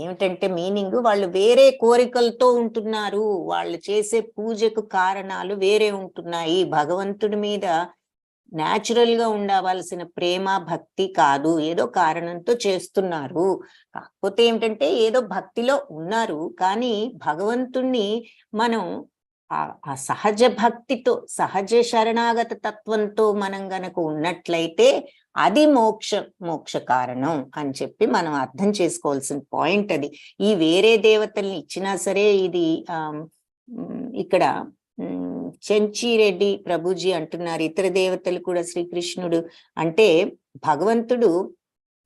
ఏమిటంటే మీనింగ్ వాళ్ళు వేరే కోరికలతో ఉంటున్నారు, వాళ్ళు చేసే పూజకు కారణాలు వేరే ఉంటున్నాయి. భగవంతుడి మీద న్యాచురల్ గా ఉండవలసిన ప్రేమ భక్తి కాదు, ఏదో కారణంతో చేస్తున్నారు. కాకపోతే ఏమిటంటే ఏదో భక్తిలో ఉన్నారు, కానీ భగవంతుణ్ణి మనం ఆ సహజ భక్తితో, సహజ శరణాగత తత్వంతో మనం గనక ఉన్నట్లయితే అది మోక్ష కారణం అని చెప్పి మనం అర్థం చేసుకోవాల్సిన పాయింట్ అది. ఈ వేరే దేవతల్ని ఇచ్చినా సరే, ఇది ఇక్కడ చెంచిరెడ్డి ప్రభుజీ అంటున్నారు ఇతర దేవతలు కూడా శ్రీకృష్ణుడు అంటే భగవంతుడు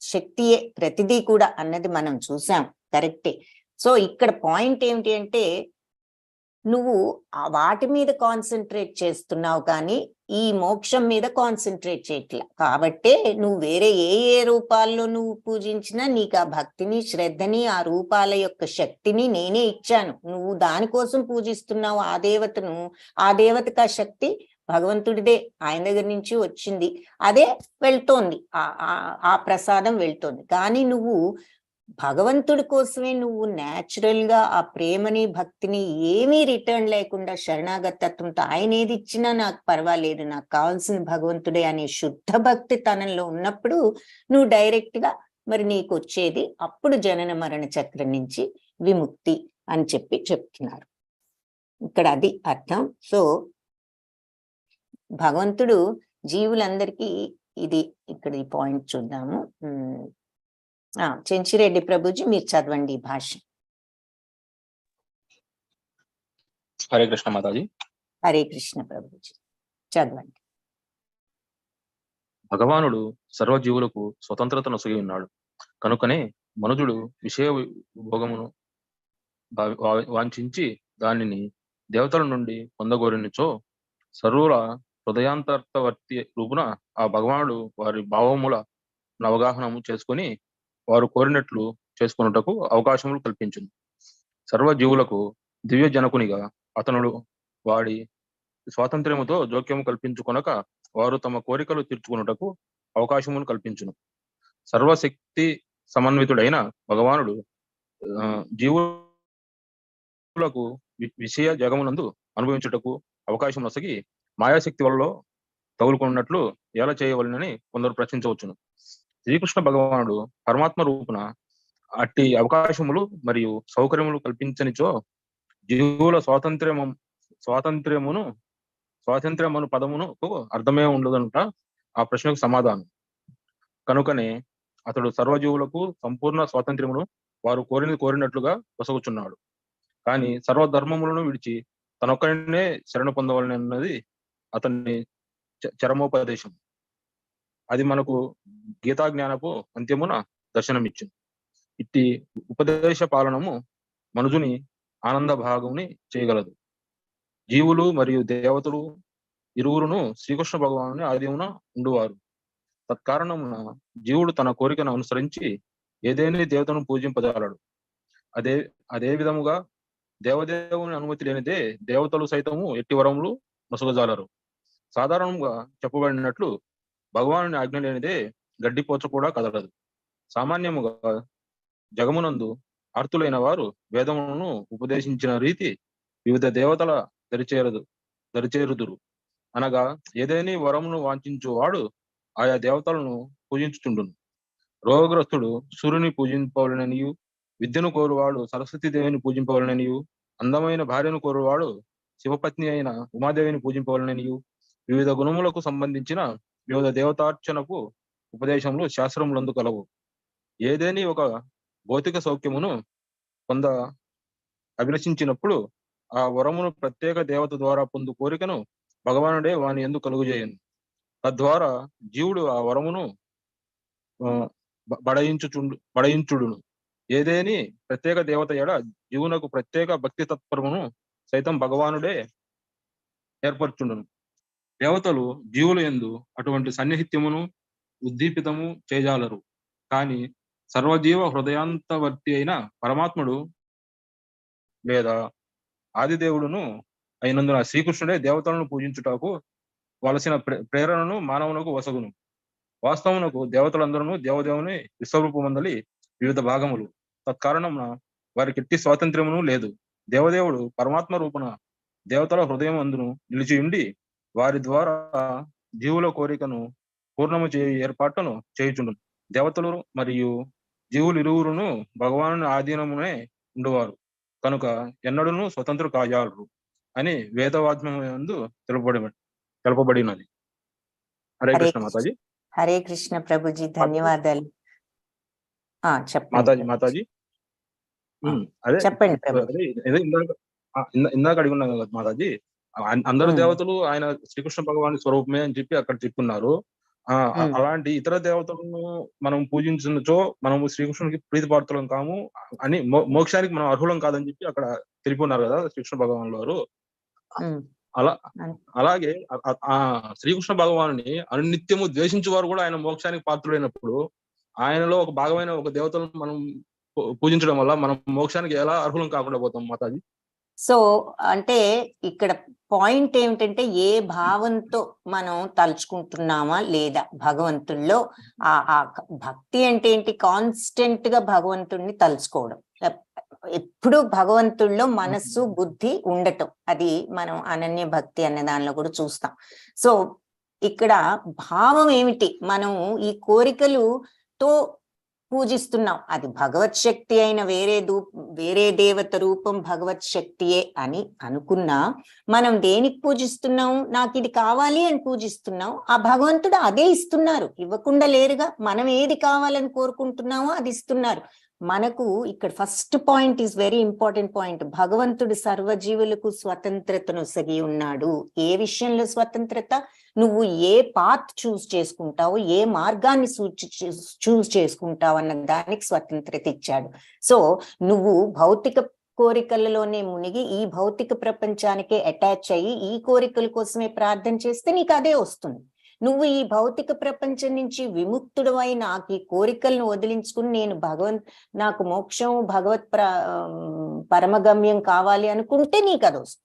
శక్తియే ప్రతిదీ కూడా అన్నది మనం చూసాం, కరెక్టే. సో ఇక్కడ పాయింట్ ఏమిటి అంటే నువ్వు వాటి మీద కాన్సన్ట్రేట్ చేస్తున్నావు, కానీ ఈ మోక్షం మీద కాన్సన్ట్రేట్ చేయట్లా. కాబట్టే నువ్వు వేరే ఏ రూపాల్లో నువ్వు పూజించినా నీకు ఆ భక్తిని, శ్రద్ధని, ఆ రూపాల యొక్క శక్తిని నేనే ఇచ్చాను. నువ్వు దానికోసం పూజిస్తున్నావు ఆ దేవతను. ఆ దేవతకు ఆ శక్తి భగవంతుడిదే, ఆయన దగ్గర నుంచి వచ్చింది, అదే వెళ్తోంది, ఆ ప్రసాదం వెళ్తోంది. కానీ నువ్వు భగవంతుడి కోసమే నువ్వు న్యాచురల్ గా ఆ ప్రేమని, భక్తిని ఏమీ రిటర్న్ లేకుండా శరణాగతత్వంతో ఆయన ఏది ఇచ్చినా నాకు పర్వాలేదు, నాకు కావాల్సిన భగవంతుడే అనే శుద్ధ భక్తి తనంలో ఉన్నప్పుడు నువ్వు డైరెక్ట్ గా మరి నీకు వచ్చేది అప్పుడు జనన మరణ చక్రం నుంచి విముక్తి అని చెప్పి చెప్తున్నారు ఇక్కడ. అది అర్థం. సో భగవంతుడు జీవులందరికీ ఇది ఇక్కడ ఈ పాయింట్ చూద్దాము. చెంచిరెడ్డి ప్రభుజీ మీరు చదవండి ఈ భాష. హరే కృష్ణ మాతాజీ. హరే కృష్ణ ప్రభుజీ చదవండి. భగవానుడు సర్వజీవులకు స్వతంత్రతను నొసగి ఉన్నాడు కనుకనే మనుజుడు విషయ భోగమును వాంఛించి దానిని దేవతల నుండి పొందగోరినిచో సర్వుల హృదయాంతర్వర్తి రూపున ఆ భగవానుడు వారి భావముల అవగాహనము చేసుకుని వారు కోరినట్లు చేసుకున్నటకు అవకాశములు కల్పించును. సర్వజీవులకు దివ్య జనకునిగా అతనుడు వాడి స్వాతంత్ర్యముతో జోక్యము కల్పించుకొనక వారు తమ కోరికలు తీర్చుకున్నటకు అవకాశమును కల్పించును. సర్వశక్తి సమన్వితుడైన భగవానుడు జీవులకు విషయ జగమునందు అనుభవించుటకు అవకాశం నొసగి మాయాశక్తి వల్ల తగులుకున్నట్లు ఎలా చేయవలనని కొందరు ప్రశ్నించవచ్చును. శ్రీకృష్ణ భగవానుడు పరమాత్మ రూపున అట్టి అవకాశములు మరియు సౌకర్యములు కల్పించనిచో జీవుల స్వాతంత్ర్యమును పదమును అర్థమే ఉండదంట ఆ ప్రశ్నకు సమాధానం. కనుకనే అతడు సర్వజీవులకు సంపూర్ణ స్వాతంత్ర్యమును వారు కోరినట్లుగా వసగుచున్నాడు. కానీ సర్వధర్మములను విడిచి తనొక్కనే శరణ పొందవలనన్నది అతని చరమోపదేశం. అది మనకు గీతా జ్ఞానపు అంత్యమున దర్శనమిచ్చింది. ఇట్టి ఉపదేశ పాలనము మనుజుని ఆనంద భాగముని చేయగలదు. జీవులు మరియు దేవతలు ఇరువురును శ్రీకృష్ణ భగవాను ఆదిమున ఉండువారు. తత్కారణమున జీవుడు తన కోరికను అనుసరించి ఏదేని దేవతను పూజింపజాలడు. అదే విధముగా దేవదేవుని అనుమతి లేనిదే దేవతలు సైతము ఎట్టి వరములు నొసగజాలరు. సాధారణంగా చెప్పబడినట్లు భగవానుని ఆజ్ఞ లేనిదే గడ్డిపోచ కూడా కదలదు. సామాన్యముగా జగమునందు ఆర్తులైన వారు వేదములను ఉపదేశించిన రీతి వివిధ దేవతల దరిచేరుదురు. అనగా ఏదేని వరమును వాంఛించు వాడు ఆయా దేవతలను పూజించుచుండును. రోగగ్రస్తుడు సూర్యుని పూజింపవలననియు, విద్యను కోరువాడు సరస్వతీ దేవిని పూజింపవలననియు, అందమైన భార్యను కోరువాడు శివపత్ని అయిన ఉమాదేవిని పూజింపవలననియు, వివిధ గుణములకు సంబంధించిన వివిధ దేవతార్చనకు ఉపదేశములు శాస్త్రములందు కలవు. ఏదేని ఒక భౌతిక సౌఖ్యమును కొంద అభిలషించినప్పుడు ఆ వరమును ప్రత్యేక దేవత ద్వారా పొందు కోరికను భగవానుడే వాని యందు కలుగుజేయను. తద్వారా జీవుడు ఆ వరమును బడయించుడును. ఏదేని ప్రత్యేక దేవత ఎడ జీవునకు ప్రత్యేక భక్తి తత్పరమును సైతం భగవానుడే ఏర్పరచుండును. దేవతలు జీవుల యందు అటువంటి సన్నిహిత్యమును ఉద్దీపితము చేయజాలరు. కానీ సర్వజీవ హృదయాంతవర్తి అయిన పరమాత్ముడు లేదా ఆదిదేవుడును అయినందున శ్రీకృష్ణుడే దేవతలను పూజించుటకు వలసిన ప్రేరణను మానవునకు వసగును. వాస్తవమునకు దేవతలందరూ దేవదేవుని విశ్వరూపమందలి వివిధ భాగములు. తత్కారణమున వారికి ఎట్టి స్వాతంత్ర్యమును లేదు. దేవదేవుడు పరమాత్మ రూపున దేవతల హృదయం అందును నిలిచి ఉండి వారి ద్వారా జీవుల కోరికను పూర్ణము చేయు ఏర్పాటును చేయుచుండును. దేవతలు మరియు జీవులు ఇరువురును భగవాను ఆధీనమునే ఉండువారు కనుక ఎన్నడూను స్వతంత్ర కాజాలరు అని వేదవాద్యమందు తెలుపబడినది. హరే హరే కృష్ణ మాతాజీ. హరే కృష్ణ ప్రభుజీ, ధన్యవాదాలు. చెప్పండి మాతాజీ. అదే చెప్పండి ప్రభు. అదే ఏదో ఇందాక అడిగి ఉన్నాను కదా మాతాజీ, అందరు దేవతలు ఆయన శ్రీకృష్ణ భగవాన్ స్వరూపమే అని చెప్పి అక్కడ చెప్పున్నారు. అలాంటి ఇతర దేవతలను మనం పూజించో మనము శ్రీకృష్ణునికి ప్రీతిపాత్రులం కాము అని, మోక్షానికి మనం అర్హులం కాదని చెప్పి అక్కడ తెలిపి ఉన్నారు కదా శ్రీకృష్ణ భగవాన్ వారు. అలాగే ఆ శ్రీకృష్ణ భగవానుని అనునిత్యము ద్వేషించే వారు కూడా ఆయన మోక్షానికి పాత్రుడైనప్పుడు ఆయనలో ఒక భాగమైన ఒక దేవతలను మనం పూజించడం వల్ల మనం మోక్షానికి ఎలా అర్హులం కాకుండా పోతాం మాతాజీ? సో అంటే ఇక్కడ పాయింట్ ఏమిటంటే, ఏ భావంతో మనం తలుచుకుంటున్నామా లేదా భగవంతుల్లో. ఆ భక్తి అంటే ఏంటి? కాన్స్టెంట్ గా భగవంతుడిని తలుచుకోవడం, ఎప్పుడు భగవంతుల్లో మనస్సు బుద్ధి ఉండటం, అది మనం అనన్య భక్తి అనే దానిలో కూడా చూస్తాం. సో ఇక్కడ భావం ఏమిటి? మనం ఈ కోరికలుతో పూజిస్తున్నాం, అది భగవత్ శక్తి అయిన వేరే దేవత రూపం భగవత్ శక్తియే అని అనుకున్నా, మనం దేనికి పూజిస్తున్నాం? నాకు ఇది కావాలి అని పూజిస్తున్నాం. ఆ భగవంతుడు అదే ఇస్తున్నారు, ఇవ్వకుండా లేరుగా. మనం ఏది కావాలని కోరుకుంటున్నామో అది ఇస్తున్నారు మనకు. ఇక్కడ first point is very important point. భగవంతుడు సర్వజీవులకు స్వతంత్రతను సగి ఉన్నాడు. ఏ విషయంలో స్వతంత్రత? నువ్వు ఏ పాత్ చూస్ చేసుకుంటావు, ఏ మార్గాన్ని చూస్ చేసుకుంటావు అన్న దానికి స్వతంత్రత ఇచ్చాడు. సో నువ్వు భౌతిక కోరికలలోనే మునిగి ఈ భౌతిక ప్రపంచానికే అటాచ్ అయ్యి ఈ కోరికల కోసమే ప్రార్థన చేస్తే నీకు అదే వస్తుంది. నువ్వు ఈ భౌతిక ప్రపంచం నుంచి విముక్తుడవై నాకు ఈ కోరికలను వదిలించుకుని నేను నాకు మోక్షం భగవత్ పరమగమ్యం కావాలి అనుకుంటే నీకు అది వస్తుంది.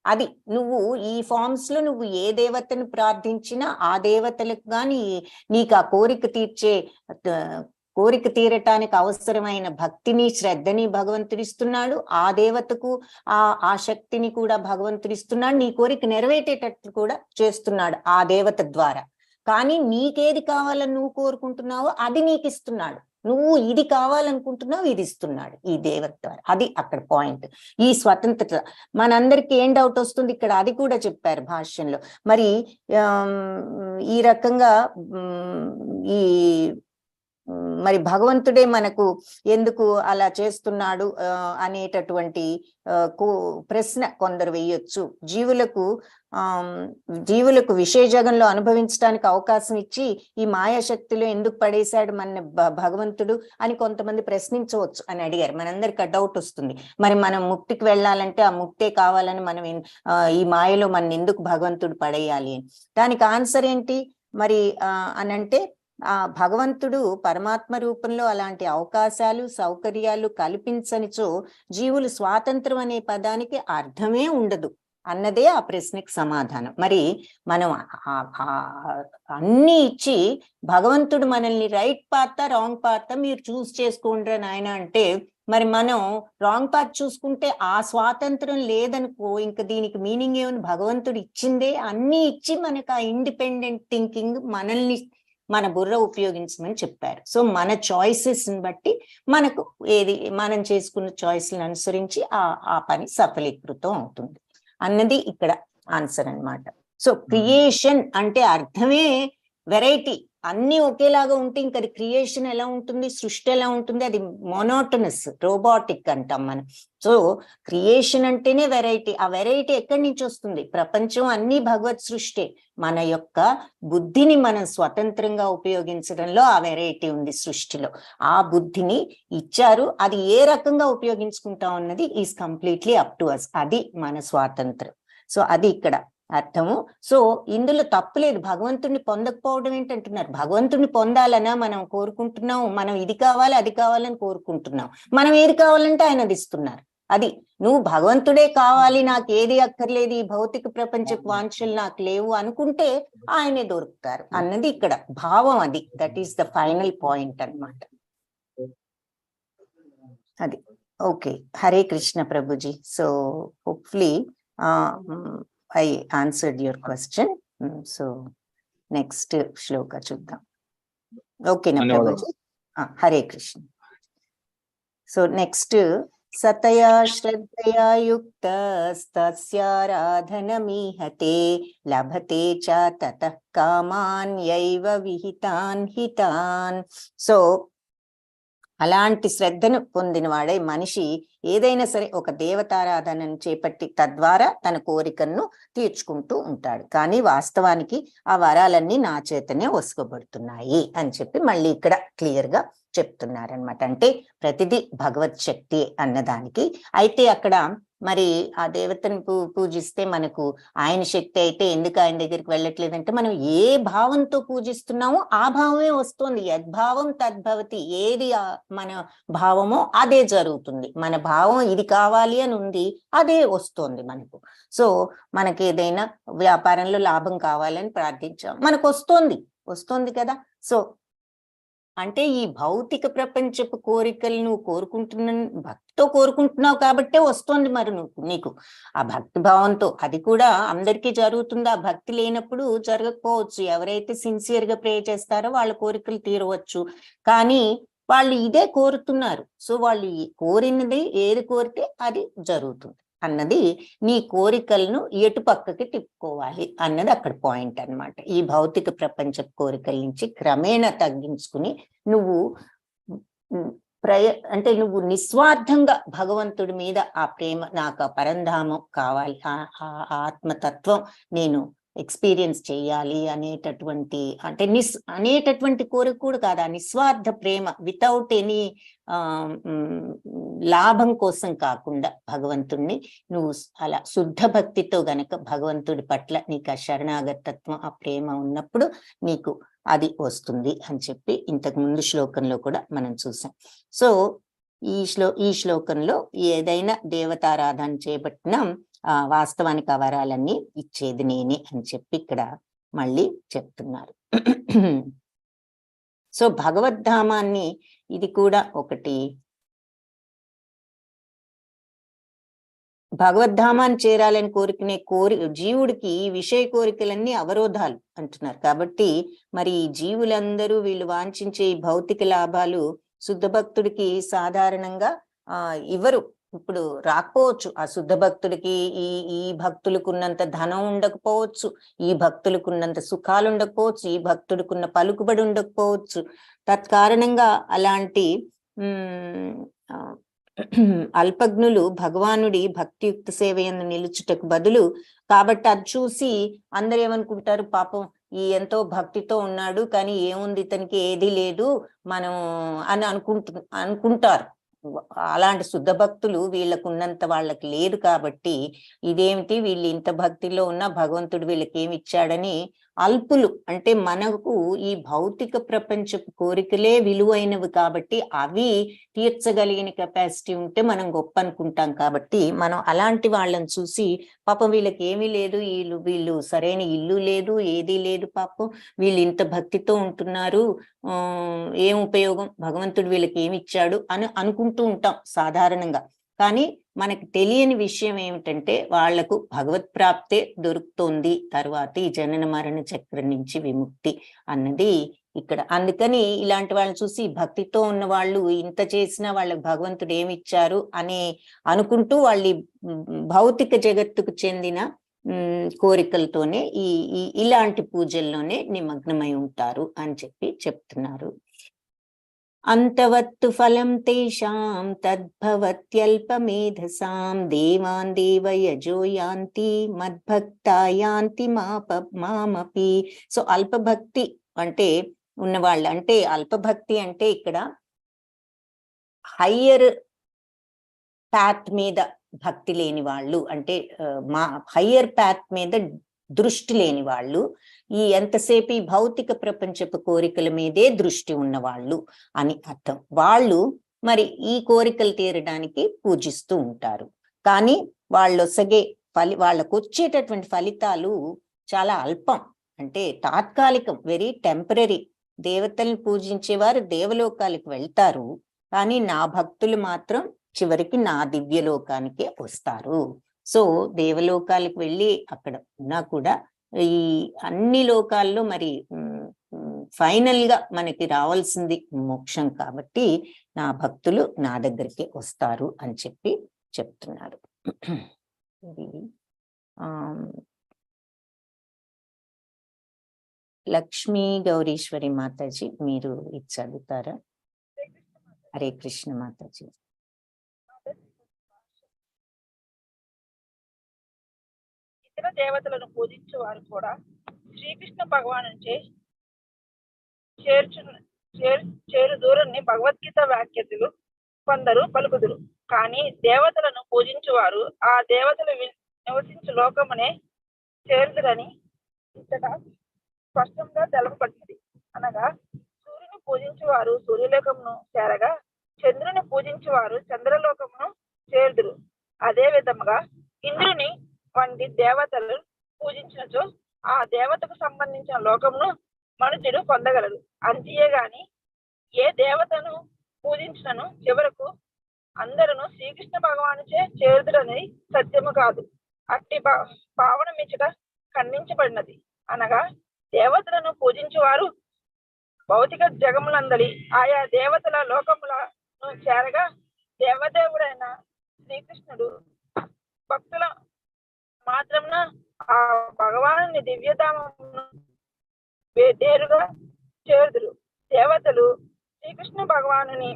అది నువ్వు ఈ ఫార్మ్స్ లో నువ్వు ఏ దేవతను ప్రార్థించినా ఆ దేవతలకు కానీ నీకు ఆ కోరిక తీరటానికి అవసరమైన భక్తిని శ్రద్ధని భగవంతుడిస్తున్నాడు. ఆ దేవతకు ఆ శక్తిని కూడా భగవంతుడిస్తున్నాడు. నీ కోరిక నెరవేరేటట్లు కూడా చేస్తున్నాడు ఆ దేవత ద్వారా. కానీ నీకేది కావాలని నువ్వు కోరుకుంటున్నావో అది నీకు ఇస్తున్నాడు. నువ్వు ఇది కావాలనుకుంటున్నావు, ఇది ఇస్తున్నాడు ఈ దేవత ద్వారా. అది అక్కడ పాయింట్. ఈ స్వతంత్రత మనందరికి ఏం డౌట్ వస్తుంది ఇక్కడ? అది కూడా చెప్పారు భాష్యంలో. మరి ఈ రకంగా మరి భగవంతుడే మనకు ఎందుకు అలా చేస్తున్నాడు అనేటటువంటి ప్రశ్న కొందరు వేయొచ్చు. జీవులకు విషయ జగంలో అనుభవించడానికి అవకాశం ఇచ్చి ఈ మాయాశక్తిలో ఎందుకు పడేశాడు మన భగవంతుడు అని కొంతమంది ప్రశ్నించవచ్చు అని అడిగారు. మనందరికి ఆ డౌట్ వస్తుంది. మరి మనం ముక్తికి వెళ్ళాలంటే ఆ ముక్తే కావాలని మనం ఈ మాయలో మన ఎందుకు భగవంతుడు పడేయాలి? దానికి ఆన్సర్ ఏంటి మరి అనంటే, ఆ భగవంతుడు పరమాత్మ రూపంలో అలాంటి అవకాశాలు సౌకర్యాలు కల్పించనిచో జీవులు స్వాతంత్రం అనే పదానికి అర్థమే ఉండదు అన్నదే ఆ ప్రశ్నకి సమాధానం. మరి మనం అన్ని ఇచ్చి భగవంతుడు మనల్ని రైట్ పాత రాంగ్ పాత మీరు చూస్ చేసుకోండి నాయన అంటే, మరి మనం రాంగ్ పాత్ చూసుకుంటే ఆ స్వాతంత్రం లేదనుకో, ఇంకా దీనికి మీనింగ్ ఏమని? భగవంతుడు ఇచ్చిందే అన్ని ఇచ్చి మనకు ఆ ఇండిపెండెంట్ థింకింగ్ మనల్ని మన బుర్ర ఉపయోగించమని చెప్పారు. సో మన చాయిసెస్ ని బట్టి మనకు ఏది మనం చేసుకున్న చాయిస్లను అనుసరించి ఆ పని సఫలీకృతం అవుతుంది అన్నది ఇక్కడ ఆన్సర్ అన్నమాట. సో క్రియేషన్ అంటే అర్థమే వెరైటీ. అన్ని ఒకేలాగా ఉంటే ఇంకా అది క్రియేషన్ ఎలా ఉంటుంది, సృష్టి ఎలా ఉంటుంది? అది మోనోటనస్, రోబోటిక్ అంటాం మనం. సో క్రియేషన్ అంటేనే వెరైటీ. ఆ వెరైటీ ఎక్కడి నుంచి వస్తుంది? ప్రపంచం అన్ని భగవత్ సృష్టి. మన యొక్క బుద్ధిని మనం స్వతంత్రంగా ఉపయోగించడంలో ఆ వెరైటీ ఉంది సృష్టిలో. ఆ బుద్ధిని ఇచ్చారు, అది ఏ రకంగా ఉపయోగించుకుంటాం అన్నది is completely up to us. అది మన స్వాతంత్రం. సో అది ఇక్కడ అర్థము. సో ఇందులో తప్పులేదు. భగవంతుడిని పొందకపోవడం ఏంటంటున్నారు? భగవంతుడిని పొందాలనా మనం కోరుకుంటున్నాం? మనం ఇది కావాలి అది కావాలని కోరుకుంటున్నాం. మనం ఏది కావాలంటే ఆయన అది ఇస్తున్నారు. అది నువ్వు భగవంతుడే కావాలి, నాకు ఏది అక్కర్లేదు, ఈ భౌతిక ప్రపంచపు వాంఛలు నాకు లేవు అనుకుంటే ఆయనే దొరుకుతారు అన్నది ఇక్కడ భావం. అది that is the final point అన్నమాట. అది ఓకే. హరే కృష్ణ ప్రభుజీ. So hopefully I answered your question. So next శ్లోక చూద్దాం. ఓకేనా ధన్యవాదాలు. ప్రభుజీ? హరే కృష్ణ. సో నెక్స్ట్, సతయా శ్రద్ధయా యుక్తస్తస్యారాధనమీహతే లభతే చ తతః కామాన్యైవ విహితాన్ హితాన్. సో అలాంటి శ్రద్ధను పొందిన వాడే మనిషి ఏదైనా సరే ఒక దేవతారాధనను చేపట్టి తద్వారా తన కోరికను తీర్చుకుంటూ ఉంటాడు. కానీ వాస్తవానికి ఆ వరాలన్నీ నా చేతనే వసుకోబడుతున్నాయి అని చెప్పి మళ్ళీ ఇక్కడ క్లియర్ గా చెప్తున్నారనమాట. అంటే ప్రతిదీ భగవత్ శక్తి అన్నదానికి. అయితే అక్కడ మరి ఆ దేవతను పూజిస్తే మనకు ఆయన శక్తి అయితే ఎందుకు ఆయన దగ్గరికి వెళ్ళట్లేదంటే, మనం ఏ భావంతో పూజిస్తున్నామో ఆ భావమే వస్తుంది. యద్భావం తద్భవతి. ఏది మన భావమో అదే జరుగుతుంది. మన భావం ఇది కావాలి అని ఉంది, అదే వస్తుంది మనకు. సో మనకి ఏదైనా వ్యాపారంలో లాభం కావాలని ప్రార్థించాం, మనకు వస్తుంది కదా. సో అంటే ఈ భౌతిక ప్రపంచపు కోరికలు నువ్వు భక్తితో కోరుకుంటున్నావు కాబట్టే వస్తుంది మరి నీకు ఆ భక్తి భావంతో. అది కూడా అందరికీ జరుగుతుంది. ఆ భక్తి లేనప్పుడు జరగకపోవచ్చు. ఎవరైతే సిన్సియర్ గా ప్రే చేస్తారో వాళ్ళ కోరికలు తీరవచ్చు. కానీ వాళ్ళు ఇదే కోరుతున్నారు. సో వాళ్ళు కోరినది ఏది కోరితే అది జరుగుతుంది అన్నది, నీ కోరికలను ఎటు పక్కకి తిప్పుకోవాలి అన్నది అక్కడ పాయింట్ అన్నమాట. ఈ భౌతిక ప్రపంచ కోరికల నుంచి క్రమేణా తగ్గించుకుని నువ్వు అంటే నువ్వు నిస్వార్థంగా భగవంతుడి మీద ఆ ప్రేమ, నాకు ఆ పరంధామం కావాలి, ఆ ఆత్మతత్వం నేను ఎక్స్పీరియన్స్ చేయాలి అనేటటువంటి, అంటే అనేటటువంటి కోరిక కూడా కాదు, ఆ నిస్వార్థ ప్రేమ వితౌట్ ఎనీ లాభం కోసం కాకుండా భగవంతుణ్ణి నువ్వు అలా శుద్ధ భక్తితో గనక భగవంతుడి పట్ల నీకు ఆ శరణాగతత్వం, ఆ ప్రేమ ఉన్నప్పుడు నీకు అది వస్తుంది అని చెప్పి ఇంతకు ముందు శ్లోకంలో కూడా మనం చూసాం. సో ఈ శ్లోకంలో ఏదైనా దేవతారాధన చేపట్టిన వాస్తవానికి ఆ వరాలన్నీ ఇచ్చేది నేనే అని చెప్పి ఇక్కడ మళ్ళీ చెప్తున్నారు. సో భగవద్ధామాన్ని ఇది కూడా ఒకటి, భగవద్ధామాన్ని చేరాలని కోరుకునే జీవుడికి ఈ విషయ కోరికలన్నీ అవరోధాలు అంటున్నారు. కాబట్టి మరి ఈ జీవులందరూ వీళ్ళు వాంఛించే ఈ భౌతిక లాభాలు శుద్ధ భక్తుడికి సాధారణంగా ఇవ్వరు. ఇప్పుడు రాకపోవచ్చు. ఆ శుద్ధ భక్తుడికి ఈ భక్తులకున్నంత ధనం ఉండకపోవచ్చు, ఈ భక్తులకున్నంత సుఖాలు ఉండకపోవచ్చు, ఈ భక్తుడికున్న పలుకుబడి ఉండకపోవచ్చు. తత్కారణంగా అలాంటి అల్పజ్ఞులు భగవానుడి భక్తియుక్త సేవయందు నిలుచుటకు బదులు, కాబట్టి అది చూసి అందరు ఏమనుకుంటారు, పాపం ఈ ఎంతో భక్తితో ఉన్నాడు కానీ ఏముంది ఇతనికి ఏది లేదు మనం అని అనుకుంటారు. అలాంటి శుద్ధ భక్తులు వీళ్ళకు ఉన్నంత వాళ్ళకి లేదు కాబట్టి ఇదేమిటి వీళ్ళు ఇంత భక్తిలో ఉన్నా భగవంతుడు వీళ్ళకి ఏమి ఇచ్చాడని అల్పులు, అంటే మనకు ఈ భౌతిక ప్రపంచపు కోరికలే విలువైనవి కాబట్టి అవి తీర్చగలిగిన కెపాసిటీ ఉంటే మనం గొప్ప అనుకుంటాం. కాబట్టి మనం అలాంటి వాళ్ళని చూసి పాపం వీళ్ళకి ఏమీ లేదు, వీళ్ళు సరైన ఇల్లు లేదు, ఏదీ లేదు, పాపం వీళ్ళు ఇంత భక్తితో ఉంటున్నారు, ఏం ఉపయోగం, భగవంతుడు వీళ్ళకి ఏమి ఇచ్చాడు అని అనుకుంటూ ఉంటాం సాధారణంగా. కానీ మనకి తెలియని విషయం ఏమిటంటే వాళ్లకు భగవత్ ప్రాప్తే దొరుకుతోంది, తర్వాత ఈ జనన మరణ చక్రం నుంచి విముక్తి అన్నది ఇక్కడ. అందుకని ఇలాంటి వాళ్ళని చూసి భక్తితో ఉన్న వాళ్ళు ఇంత చేసినా వాళ్ళకి భగవంతుడు ఏమి ఇచ్చారు అని అనుకుంటూ వాళ్ళు భౌతిక జగత్తుకు చెందిన కోరికలతోనే ఇలాంటి పూజల్లోనే నిమగ్నమై ఉంటారు అని చెప్పి చెప్తున్నారు. అంతవత్తు ఫలం తేషాం తద్భవత్యల్పమేధసాం దేవాన్ దేవయజో యాంతి మద్భక్తా యాంతి మామపి. సో అల్పభక్తి అంటే ఉన్నవాళ్ళు, అంటే అల్పభక్తి అంటే ఇక్కడ హయ్యర్ పాత్ మీద భక్తి లేని వాళ్ళు, అంటే హయ్యర్ పాత్ మీద దృష్టి లేని వాళ్ళు, ఈ ఎంతసేపు ఈ భౌతిక ప్రపంచపు కోరికల మీదే దృష్టి ఉన్నవాళ్ళు అని అర్థం. వాళ్ళు మరి ఈ కోరికలు తీరడానికి పూజిస్తూ ఉంటారు. కానీ వాళ్ళకు వచ్చేటటువంటి ఫలితాలు చాలా అల్పం, అంటే తాత్కాలికం, వెరీ టెంపరరీ. దేవతలను పూజించేవారు దేవలోకాలకు వెళ్తారు, కానీ నా భక్తులు మాత్రం చివరికి నా దివ్యలోకానికే వస్తారు. సో దేవలోకాలకు వెళ్ళి అక్కడ ఉన్నా కూడా ఈ అన్ని లోకాల్లో మరి ఫైనల్ గా మనకి రావాల్సింది మోక్షం కాబట్టి నా భక్తులు నా దగ్గరికి వస్తారు అని చెప్పి చెప్తున్నారు. లక్ష్మీ గౌరీశ్వరి మాతాజీ మీరు ఇది చదువుతారా? హరే కృష్ణ మాతాజీ. ఇతర దేవతలను పూజించే వారు కూడా శ్రీకృష్ణ భగవాను చేరు దూరాన్ని భగవద్గీత వ్యాఖ్యతలు కొందరు పలుకుదురు. కానీ దేవతలను పూజించువారు ఆ దేవతలు నివసించు లోకమునే చేరుదురని ఇక్కడ స్పష్టంగా తెలపబడింది. అనగా సూర్యుని పూజించువారు సూర్యలోకమును చేరగా చంద్రుని పూజించువారు చంద్రలోకమును చేరుదురు. అదే విధముగా ఇంద్రుని వంటి దేవతలు పూజించినచో ఆ దేవతకు సంబంధించిన లోకమును మనుషుడు పొందగలరు. అంతేగాని ఏ దేవతను పూజించినను చివరకు అందరూ శ్రీకృష్ణ భగవానుచే చేరుదురని సత్యము కాదు. అట్టి భావన మిచ్చట ఖండించబడినది. అనగా దేవతలను పూజించువారు భౌతిక జగములందరి ఆయా దేవతల లోకములను చేరగా దేవదేవుడైన శ్రీకృష్ణుడు భక్తుల మాత్రమున ఆ భగవాను దివ్యధామమును నేరుగా చేరుదురు. దేవతలు శ్రీకృష్ణ భగవానుని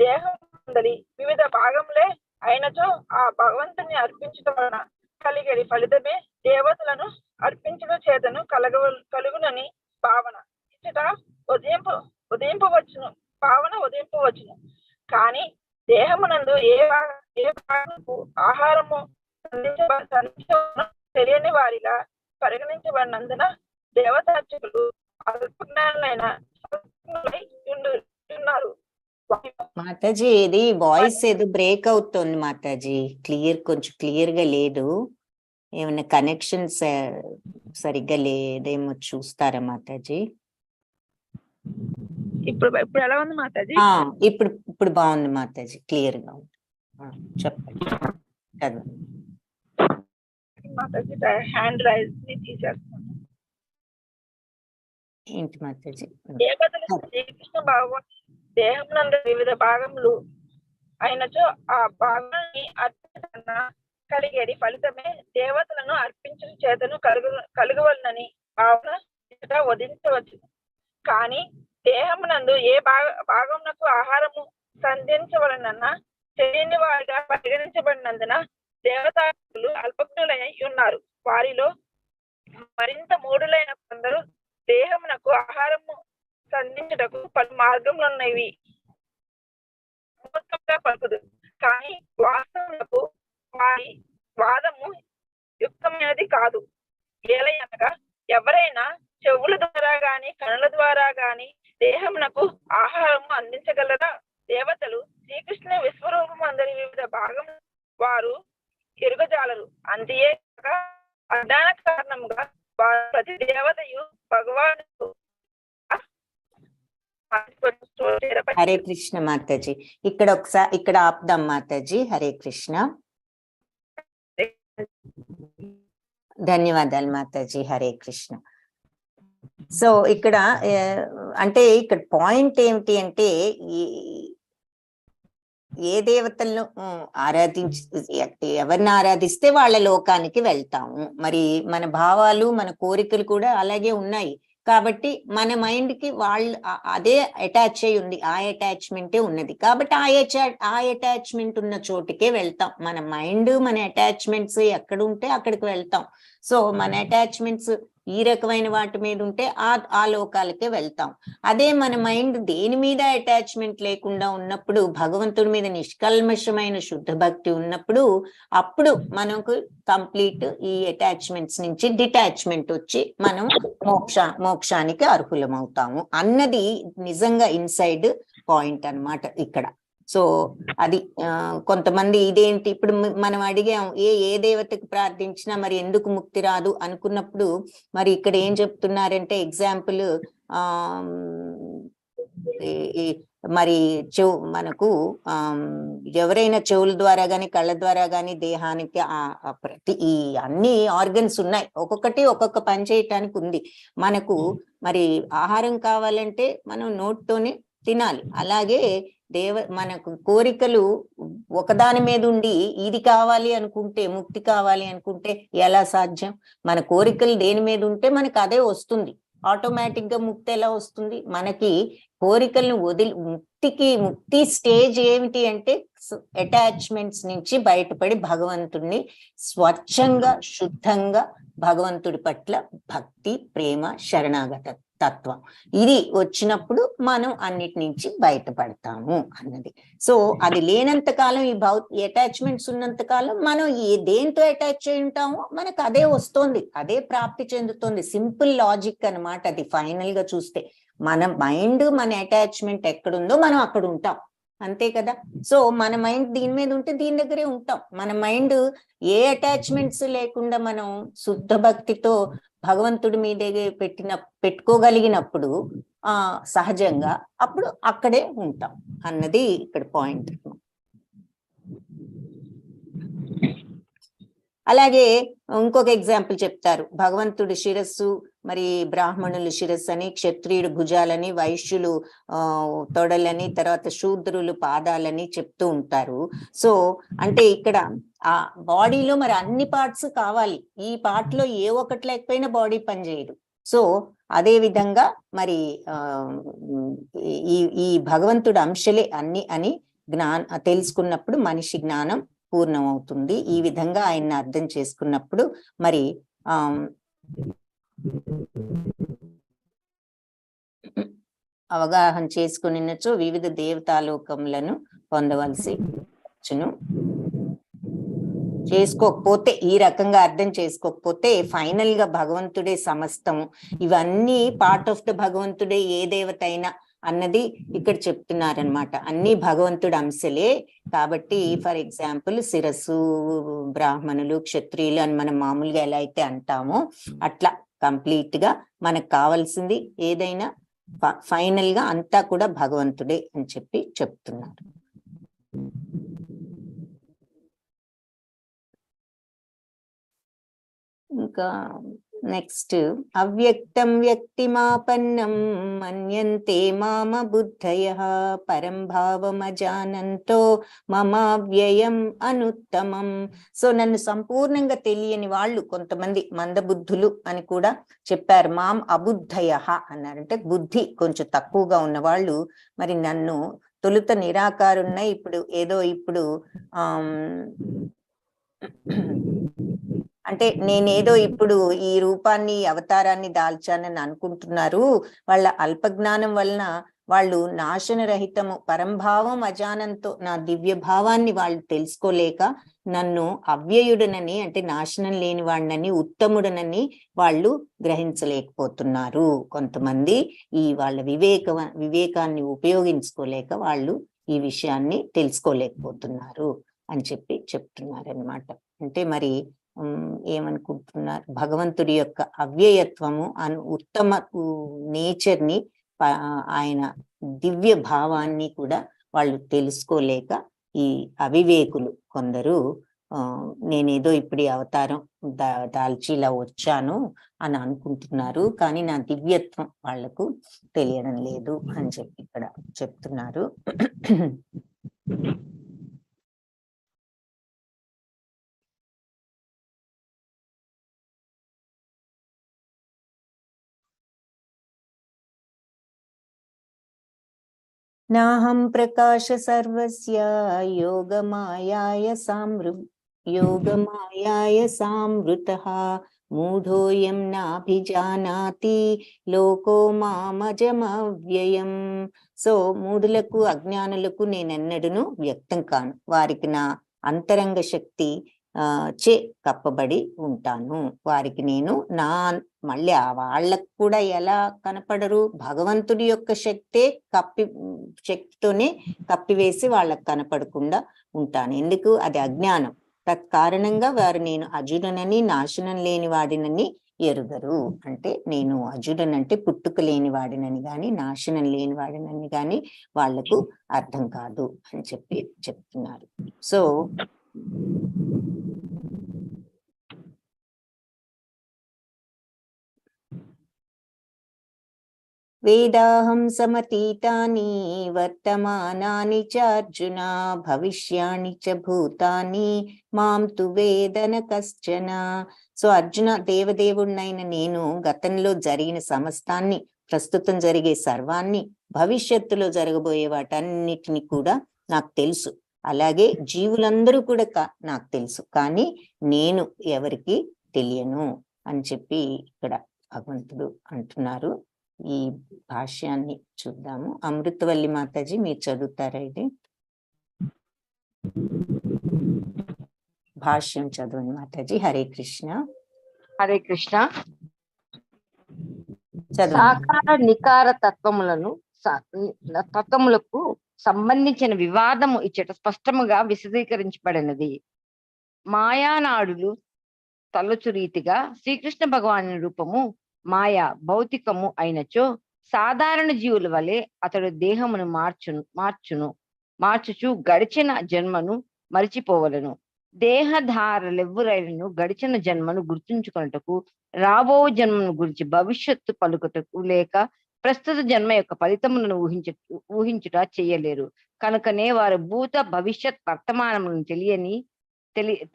దేహమందలి వివిధ భాగములే అయినచో ఆ భగవంతుని అర్పించడం వలన కలిగేది ఫలితమే దేవతలను అర్పించడం చేతను కలుగునని భావన ఇచ్చట ఉదయింపవచ్చును. కానీ దేహమునందు ఏ భాగముకు ఆహారము తెలియని వారిగా పరిగణించబడినందున దేవతార్చకులు అల్పజ్ఞానులైన ఉన్నారు. మాతాజీ ఇది వాయిస్ ఏదో బ్రేక్ అవుతుంది మాతాజీ, కొంచెం క్లియర్ గా లేదు. ఏమైనా కనెక్షన్స్ సరిగ్గా లేదేమో చూస్తారా మాతాజీ? ఇప్పుడు ఎలా ఉంది మాతాజీ? ఇప్పుడు బాగుంది మాతాజీ, క్లియర్ గా ఉంది. చెప్పండి, చదవండి మాతాజీ. హ్యాండ్ రైజ్ ని తీసేస్తాను. ఏంటి మాతాజీ? దేవతలు శ్రీకృష్ణ భగవాన్ దేహమునందు వివిధ భాగములు అయినచో ఆ భాగాన్ని అర్పించ కలిగేది ఫలితమే దేవతలను అర్పించిన చేతను కలుగవలనని భావన వదిలించవచ్చు. కానీ దేహమునందు ఏ భాగమునకు ఆహారము సంధించవలనన్న తెలియని వారిగా పరిగణించబడినందున దేవతాలు అల్పజ్ఞులై ఉన్నారు. వారిలో మరింత మూఢులైన కొందరు దేహమునకు ఆహారము సంధించుటకు పలు మార్గములున్నవి పలుకుదు. కానీ వాస్తవములకు వారి వాదము యుక్తమైనది కాదు. ఏలయనగా ఎవరైనా చెవుల ద్వారా గాని కనుల ద్వారా గాని దేహమునకు ఆహారము అందించగలరా? దేవతలు శ్రీకృష్ణ విశ్వరూపం అందరి వివిధ భాగం వారు ఎరుగజాలరు. అంతేకాక అజ్ఞాన కారణముగా వారు ప్రతి దేవతయు భగవాను. హరే కృష్ణ మాతాజీ. ఇక్కడ ఆపుదాం మాతాజీ. హరే కృష్ణ, ధన్యవాదాలు మాతాజీ. హరే కృష్ణ. సో ఇక్కడ పాయింట్ ఏమిటి అంటే ఏ దేవతలను ఎవరిని ఆరాధిస్తే వాళ్ళ లోకానికి వెళ్తాము. మరి మన భావాలు మన కోరికలు కూడా అలాగే ఉన్నాయి కాబట్టి మన మైండ్ కి వాళ్ళు అదే అటాచ్ అయి ఉంది, ఆ అటాచ్మెంటే ఉన్నది కాబట్టి ఆ అటాచ్మెంట్ ఉన్న చోటుకే వెళ్తాం. మన మైండ్ మన అటాచ్మెంట్స్ ఎక్కడ ఉంటే అక్కడికి వెళ్తాం. సో మన అటాచ్మెంట్స్ ఈ రకమైన వాటి మీద ఉంటే ఆ లోకాలకే వెళ్తాం. అదే మన మైండ్ దేని మీద అటాచ్మెంట్ లేకుండా ఉన్నప్పుడు, భగవంతుడి మీద నిష్కల్మషమైన శుద్ధ భక్తి ఉన్నప్పుడు, అప్పుడు మనకు కంప్లీట్ ఈ అటాచ్మెంట్స్ నుంచి డిటాచ్మెంట్ వచ్చి మనం మోక్షానికి అర్హులమవుతాము అన్నది నిజంగా ఇన్సైడ్ పాయింట్ అన్నమాట ఇక్కడ. సో అది కొంతమంది ఇదేంటి ఇప్పుడు మనం అడిగాం ఏ దేవతకు ప్రార్థించినా మరి ఎందుకు ముక్తి రాదు అనుకున్నప్పుడు మరి ఇక్కడ ఏం చెప్తున్నారంటే ఎగ్జాంపుల్ మరి మనకు ఎవరైనా చెవుల ద్వారా గాని కళ్ళ ద్వారా గాని దేహానికి ప్రతి ఈ అన్ని ఆర్గన్స్ ఉన్నాయి, ఒక్కొక్కటి ఒక్కొక్క పని చేయటానికి ఉంది. మనకు మరి ఆహారం కావాలంటే మనం నోటితోనే తినాలి. అలాగే మనకు కోరికలు ఒకదాని మీద ఉండి ఇది కావాలి అనుకుంటే, ముక్తి కావాలి అనుకుంటే ఎలా సాధ్యం? మన కోరికలు దేని మీద ఉంటే మనకు అదే వస్తుంది. ఆటోమేటిక్ గా ముక్తి ఎలా వస్తుంది? మనకి కోరికలను ముక్తి స్టేజ్ ఏమిటి అంటే అటాచ్మెంట్స్ నుంచి బయటపడి భగవంతుడిని స్వచ్ఛంగా శుద్ధంగా భగవంతుడి పట్ల భక్తి, ప్రేమ, శరణాగత తత్వం ఇది వచ్చినప్పుడు మనం అన్నిటి నుంచి బయటపడతాము అన్నది. సో అది లేనంత కాలం, ఈ అటాచ్మెంట్స్ ఉన్నంత కాలం మనం దేంతో అటాచ్ అయి ఉంటామో మనకు అదే వస్తుంది, అదే ప్రాప్తి చెందుతుంది. సింపుల్ లాజిక్ అన్నమాట అది. ఫైనల్ గా చూస్తే మన మైండ్, మన అటాచ్మెంట్ ఎక్కడుందో మనం అక్కడ ఉంటాం, అంతే కదా. సో మన మైండ్ దీని మీద ఉంటే దీని దగ్గరే ఉంటాం. మన మైండ్ ఏ అటాచ్మెంట్స్ లేకుండా మనం శుద్ధ భక్తితో భగవంతుడి మీదే పెట్టుకోగలిగినప్పుడు సహజంగా అప్పుడు అక్కడే ఉంటాం అన్నది ఇక్కడ పాయింట్. అలాగే ఇంకొక ఎగ్జాంపుల్ చెప్తారు. భగవంతుడి శిరస్సు, మరి బ్రాహ్మణులు శిరస్సు అని, క్షత్రియుడు భుజాలని, వైశ్యులు తొడలని, తర్వాత శూద్రులు పాదాలని చెప్తూ ఉంటారు. సో అంటే ఇక్కడ ఆ బాడీలో మరి అన్ని పార్ట్స్ కావాలి. ఈ పార్ట్ లో ఏ ఒక్కటి లేకపోయినా బాడీ పనిచేయదు. సో అదే విధంగా మరి ఈ భగవంతుడు అంశలే అన్ని అని తెలుసుకున్నప్పుడు మనిషి జ్ఞానం పూర్ణమవుతుంది. ఈ విధంగా ఆయన్ని అర్థం చేసుకున్నప్పుడు మరి అవగాహన చేసుకునినచో వివిధ దేవతాలోకములను పొందవలసి వచ్చును. చేసుకోకపోతే, ఈ రకంగా అర్థం చేసుకోకపోతే ఫైనల్ గా భగవంతుడే సమస్తము, ఇవన్నీ పార్ట్ ఆఫ్ ద భగవంతుడే, ఏ దేవత అయినా అన్నది ఇక్కడ చెప్తున్నారనమాట. అన్ని భగవంతుడు అంశలే. కాబట్టి ఫర్ ఎగ్జాంపుల్ శిరస్సు బ్రాహ్మణులు, క్షత్రియులు అని మనం మామూలుగా ఎలా అయితే అంటామో అట్లా కంప్లీట్ గా మనకు కావాల్సింది ఏదైనా ఫైనల్ గా అంతా కూడా భగవంతుడే అని చెప్పి చెప్తున్నారు. ఇంకా నెక్స్ట్, అవ్యక్తం వ్యక్తిమాపన్నం మన్యంతే మామ బుద్ధయః పరం భావమజానంతో మమావ్యయం అనుత్తమం. సో నన్ను సంపూర్ణంగా తెలియని వాళ్ళు కొంతమంది మందబుద్ధులు అని కూడా చెప్పారు. మాం అబుద్ధయః అన్నారంటే బుద్ధి కొంచెం తక్కువగా ఉన్న వాళ్ళు మరి నన్ను తొలుత నిరాకారున్న ఇప్పుడు అంటే నేనేదో ఇప్పుడు ఈ రూపాన్ని, అవతారాన్ని దాల్చానని అనుకుంటున్నారు. వాళ్ళ అల్పజ్ఞానం వలన వాళ్ళు నాశనరహితము పరంభావం అజానంతో నా దివ్య భావాన్ని వాళ్ళు తెలుసుకోలేక నన్ను అవ్యయుడనని, అంటే నాశనం లేని వాడినని, ఉత్తముడనని వాళ్ళు గ్రహించలేకపోతున్నారు. కొంతమంది ఈ వాళ్ళ వివేకాన్ని ఉపయోగించుకోలేక వాళ్ళు ఈ విషయాన్ని తెలుసుకోలేకపోతున్నారు అని చెప్పి చెప్తున్నారనమాట. అంటే మరి ఏమనుకుంటున్నారు, భగవంతుడి యొక్క అవ్యయత్వము ఉత్తమ నేచర్ ని, ఆయన దివ్య భావాన్ని కూడా వాళ్ళు తెలుసుకోలేక ఈ అవివేకులు కొందరు నేనేదో ఇప్పుడు ఈ అవతారం దాల్చి ఇలా వచ్చాను అని అనుకుంటున్నారు, కానీ నా దివ్యత్వం వాళ్లకు తెలియడం లేదు అని చెప్పి ఇక్కడ చెప్తున్నారు. నాహం ప్రకాశ సర్వస్య యోగమాయాయ సామృతః మూఢోయం నాభిజానాతి లోకో మామజమవ్యయం. సో మూఢులకు, అజ్ఞానులకు నేనెన్నడూను వ్యక్తం కాను. వారికి నా అంతరంగ శక్తి చే కప్పబడి ఉంటాను. వారికి నేను మళ్ళీ వాళ్ళకు కూడా ఎలా కనపడరు, భగవంతుడి యొక్క శక్తితోనే కప్పివేసి వాళ్ళకు కనపడకుండా ఉంటాను. ఎందుకు? అది అజ్ఞానం. తత్కారణంగా వారు నేను అజుడనని, నాశనం లేని వాడినని ఎరుగరు. అంటే నేను అజుడనంటే పుట్టుక లేని వాడినని గాని నాశనం లేని వాడినని గాని వాళ్లకు అర్థం కాదు అని చెప్తున్నారు. సో వేదాహం సమతీతాని వర్తమానాని చ అర్జున భవిష్యాని చ భూతాని మాం తు వేదన కశ్చన. సో అర్జున, దేవదేవుడినైన నేను గతంలో జరిగిన సమస్తాన్ని, ప్రస్తుతం జరిగే సర్వాన్ని, భవిష్యత్తులో జరగబోయే వాటన్నిటిని కూడా నాకు తెలుసు. అలాగే జీవులందరూ కూడా నాకు తెలుసు, కానీ నేను ఎవరికి తెలియను అని చెప్పి ఇక్కడ భగవంతుడు అంటున్నారు. ఈ భాష్యాన్ని చూద్దాము. అమృతవల్లి మాతాజీ మీరు చదువుతారా? ఇది భాష్యం చదవండి మాతాజీ. హరే కృష్ణ. హరే కృష్ణ. చదవండి. సాకార నికార తత్వములకు సంబంధించిన వివాదము ఇచ్చట స్పష్టముగా విశదీకరించబడినది. మాయానాడులు తలచు రీతిగా శ్రీకృష్ణ భగవాను రూపము మాయా భౌతికము అయినచో సాధారణ జీవుల వలె అతడు దేహమును మార్చుచు గడిచిన జన్మను మరిచిపోవలను. దేహధారులెవ్వరైనను గడిచిన జన్మను గుర్తుంచుకొనుటకు, రాబో జన్మను గురించి భవిష్యత్తు పలుకుటకు, లేక ప్రస్తుత జన్మ యొక్క ఫలితములను ఊహించుట చేయలేరు. కనుకనే వారు భూత భవిష్యత్ వర్తమానములను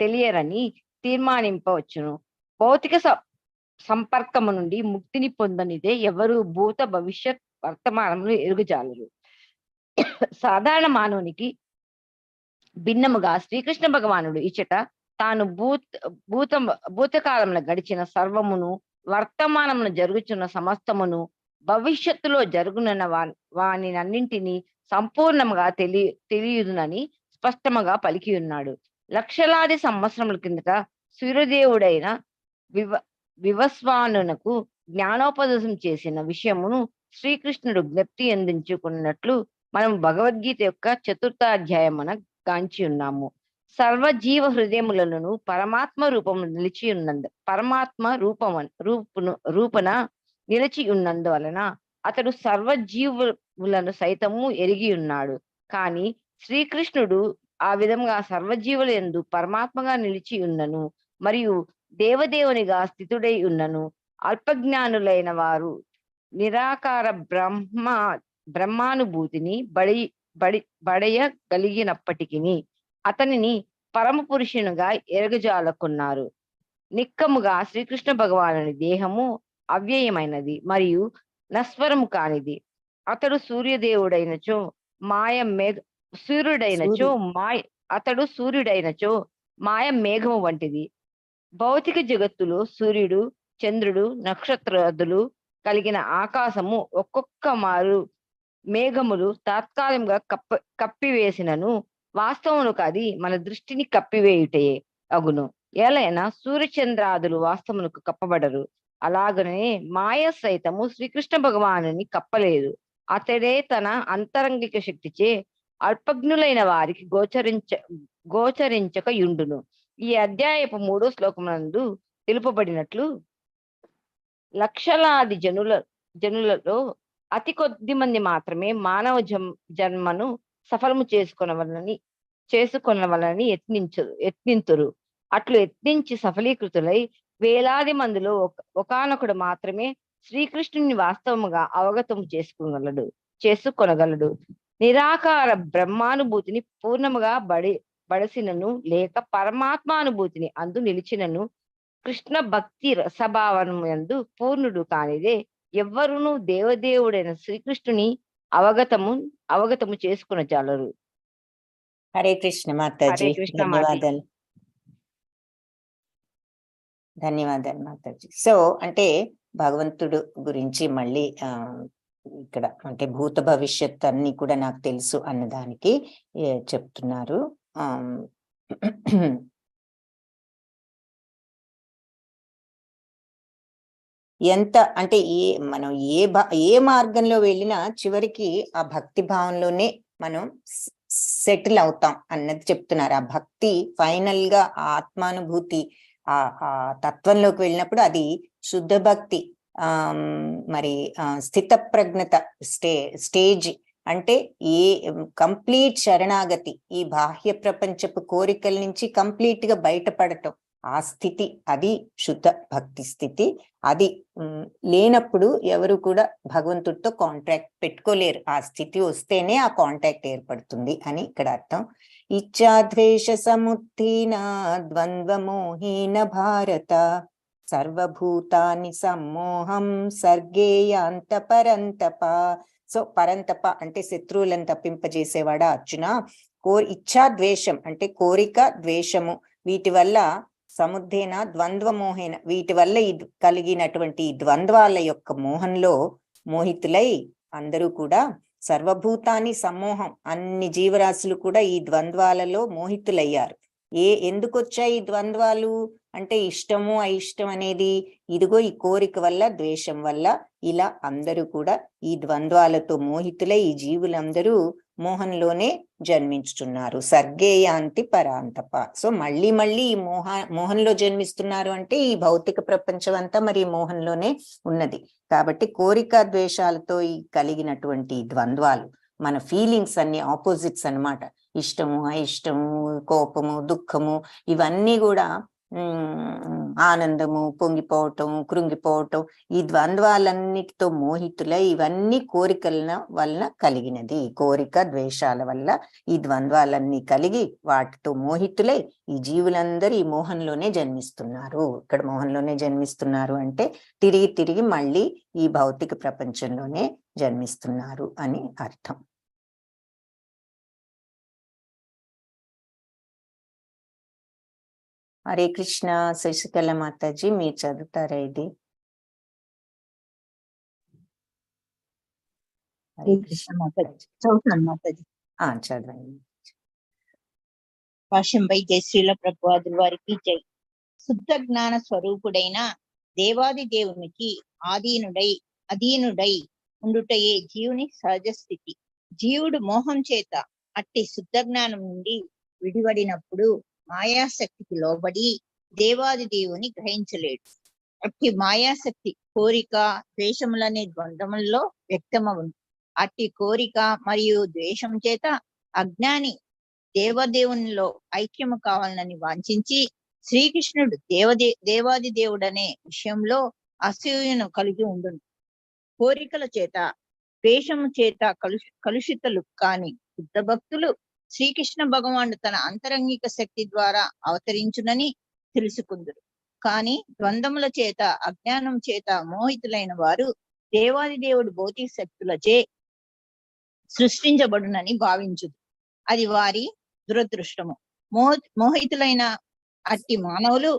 తెలియరని తీర్మానింపవచ్చును. భౌతిక సంపర్కము నుండి ముక్తిని పొందనిదే ఎవరు భూత భవిష్యత్ వర్తమానములు ఎరుగజాలరు. సాధారణ మానవునికి భిన్నముగా శ్రీకృష్ణ భగవానుడు ఇచ్చట తాను భూతకాలంలో గడిచిన సర్వమును, వర్తమానమును జరుగుచున్న సమస్తమును, భవిష్యత్తులో జరుగునన్న వానినన్నింటినీ సంపూర్ణముగా తెలియదునని స్పష్టముగా పలికి ఉన్నాడు. లక్షలాది సంవత్సరముల కిందట సూర్యదేవుడైన వివస్వానునకు జ్ఞానోపదేశం చేసిన విషయమును శ్రీకృష్ణుడు జ్ఞప్తి అందించుకున్నట్లు మనం భగవద్గీత యొక్క 4వ అధ్యాయమున గాంచి ఉన్నాము. సర్వజీవ హృదయములను పరమాత్మ రూపన నిలిచి ఉన్నందువలన అతడు సర్వజీవులను సైతము ఎరిగి ఉన్నాడు. కానీ శ్రీకృష్ణుడు ఆ విధంగా సర్వజీవుల యందు పరమాత్మగా నిలిచి ఉన్నను మరియు దేవదేవునిగా స్థితుడై ఉన్నను. అల్పజ్ఞానులైన వారు నిరాకార బ్రహ్మానుభూతిని బడయగలిగినప్పటికీ అతనిని పరమ పురుషునిగా ఎరగజాలకున్నారు. నిక్కముగా శ్రీకృష్ణ భగవానుని దేహము అవ్యయమైనది మరియు నశ్వరము కానిది. అతడు సూర్యుడైనచో మాయ మేఘము వంటిది. భౌతిక జగత్తులో సూర్యుడు, చంద్రుడు, నక్షత్రాదులు కలిగిన ఆకాశము ఒక్కొక్క మారు మేఘములు తాత్కాలికంగా కప్పివేసినను వాస్తవమునకు అది మన దృష్టిని కప్పివేయుటయే అగును. ఎలైనా సూర్యచంద్రాదులు వాస్తవమునకు కప్పబడరు. అలాగనే మాయ సైతము శ్రీకృష్ణ భగవానుని కప్పలేదు. అతడే తన అంతరంగిక శక్తిచే అల్పజ్ఞులైన వారికి గోచరించక యుండును. ఈ అధ్యాయపు 3వ శ్లోకమునందు తెలుపబడినట్లు లక్షలాది జనులలో అతి కొద్ది మంది మాత్రమే మానవ జన్మను సఫలము చేసుకొనవలని యత్నింతురు. అట్లు యత్నించి సఫలీకృతులై వేలాది మందిలో ఒకానొకడు మాత్రమే శ్రీకృష్ణుని వాస్తవముగా అవగతం చేసుకొనగలడు. నిరాకార బ్రహ్మానుభూతిని పూర్ణముగా బడసినను లేక పరమాత్మానుభూతిని అందు నిలిచినను కృష్ణ భక్తి రసభావనము యందు పూర్ణుడు కానిదే ఎవ్వరును దేవదేవుడైన శ్రీకృష్ణుని అవగతము చేసుకొనజాలరు. హరే కృష్ణ మాతాజీ. ధన్యవాదాలు. ధన్యవాదాలు మాతాజీ. సో అంటే భగవంతుడు గురించి మళ్ళీ ఇక్కడ అంటే భూత భవిష్యత్ అన్ని కూడా నాకు తెలుసు అన్నదానికి చెప్తున్నారు. ఎంత అంటే మనం ఏ మార్గంలో వెళ్ళినా చివరికి ఆ భక్తి భావంలోనే మనం సెటిల్ అవుతాం అన్నది చెప్తున్నారు. ఆ భక్తి ఫైనల్ గా ఆత్మానుభూతి ఆ తత్వంలోకి వెళ్ళినప్పుడు అది శుద్ధ భక్తి మరి స్థిత ప్రజ్ఞత స్టేజ్ అంటే కంప్లీట్ శరణాగతి, ఈ బాహ్య ప్రపంచపు కోరికల నుంచి కంప్లీట్ గా బయటపడటం, ఆ స్థితి అది శుద్ధ భక్తి స్థితి. అది లేనప్పుడు ఎవరు కూడా భగవంతుడితో కాంటాక్ట్ పెట్టుకోలేరు. ఆ స్థితి వస్తేనే ఆ కాంటాక్ట్ ఏర్పడుతుంది అని ఇక్కడ అర్థం. ఇచ్ఛాద్వేష సముత్థీన ద్వంద్వమోహీన భారత సర్వభూతాని సమ్మోహం సర్గేయాంత పరంతప. సో పరంతప అంటే శత్రువులను తప్పింపజేసేవాడా అర్జున. ఇచ్ఛా ద్వేషం అంటే కోరిక, ద్వేషము, వీటి వల్ల సముద్రేన ద్వంద్వమోహేన, వీటి వల్ల కలిగినటువంటి ద్వంద్వాల యొక్క మోహంలో మోహితులై అందరూ కూడా సర్వభూతాన్ని సమ్మోహం, అన్ని జీవరాశులు కూడా ఈ ద్వంద్వాలలో మోహితులయ్యారు. ఎందుకు వచ్చాయి ఈ ద్వంద్వాలు అంటే ఇష్టము అయిష్టం అనేది ఇదిగో ఈ కోరిక వల్ల, ద్వేషం వల్ల ఇలా అందరూ కూడా ఈ ద్వంద్వాలతో మోహితులై ఈ జీవులందరూ మోహంలోనే జన్మించుతున్నారు. సర్గేయాంతి పరాంతప. సో మళ్ళీ మళ్ళీ ఈ మోహంలో జన్మిస్తున్నారు అంటే ఈ భౌతిక ప్రపంచం అంతా మరి మోహంలోనే ఉన్నది. కాబట్టి కోరిక ద్వేషాలతో కలిగినటువంటి ద్వంద్వాలు, మన ఫీలింగ్స్ అన్ని ఆపోజిట్స్ అన్నమాట. ఇష్టము అయిష్టము, కోపము దుఃఖము, ఇవన్నీ కూడా ఆనందము, పొంగిపోవటం, కృంగిపోవటం, ఈ ద్వంద్వాలన్నిటితో మోహితులై ఇవన్నీ కోరికల వలన కలిగినది. కోరిక ద్వేషాల వల్ల ఈ ద్వంద్వాలన్నీ కలిగి వాటితో మోహితులై ఈ జీవులందరూ ఈ మోహంలోనే జన్మిస్తున్నారు. ఇక్కడ మోహంలోనే జన్మిస్తున్నారు అంటే తిరిగి తిరిగి మళ్ళీ ఈ భౌతిక ప్రపంచంలోనే జన్మిస్తున్నారు అని అర్థం. హరే కృష్ణ. శశికళ మాతాజీ మీరు చదువుతారా ఇది? హరే కృష్ణ మాతాజీ. చదువుతాను మాతాజీ. చదవండి. భాష్యంపై జై శ్రీల ప్రభుపాదుల వారికి జై. శుద్ధ జ్ఞాన స్వరూపుడైన దేవాది దేవునికి అధీనుడై ఉండుటయే జీవుని సహజ స్థితి. జీవుడు మోహం చేత అట్టి శుద్ధ జ్ఞానం నుండి విడివడినప్పుడు మాయాశక్తికి లోబడి దేవాది దేవుని గ్రహించలేడు. అట్టి మాయాశక్తి కోరిక ద్వేషములనే ద్వంద్వములలో వ్యక్తమవును. అట్టి కోరిక మరియు ద్వేషం చేత అజ్ఞాని దేవదేవునిలో ఐక్యము కావాలని వాంఛించి శ్రీకృష్ణుడు దేవాది దేవుడనే విషయంలో అసూయను కలిగి ఉండును. కోరికల చేత ద్వేషము చేత కలుషితులు కాని శుద్ధ భక్తులు శ్రీకృష్ణ భగవానుడు తన అంతరంగిక శక్తి ద్వారా అవతరించునని తెలుసుకుందరు. కానీ ద్వంద్వముల చేత అజ్ఞానం చేత మోహితులైన వారు దేవాది దేవుడు భౌతిక శక్తులచే సృష్టించబడునని భావించుదు. అది వారి దురదృష్టము. మోహితులైన అట్టి మానవులు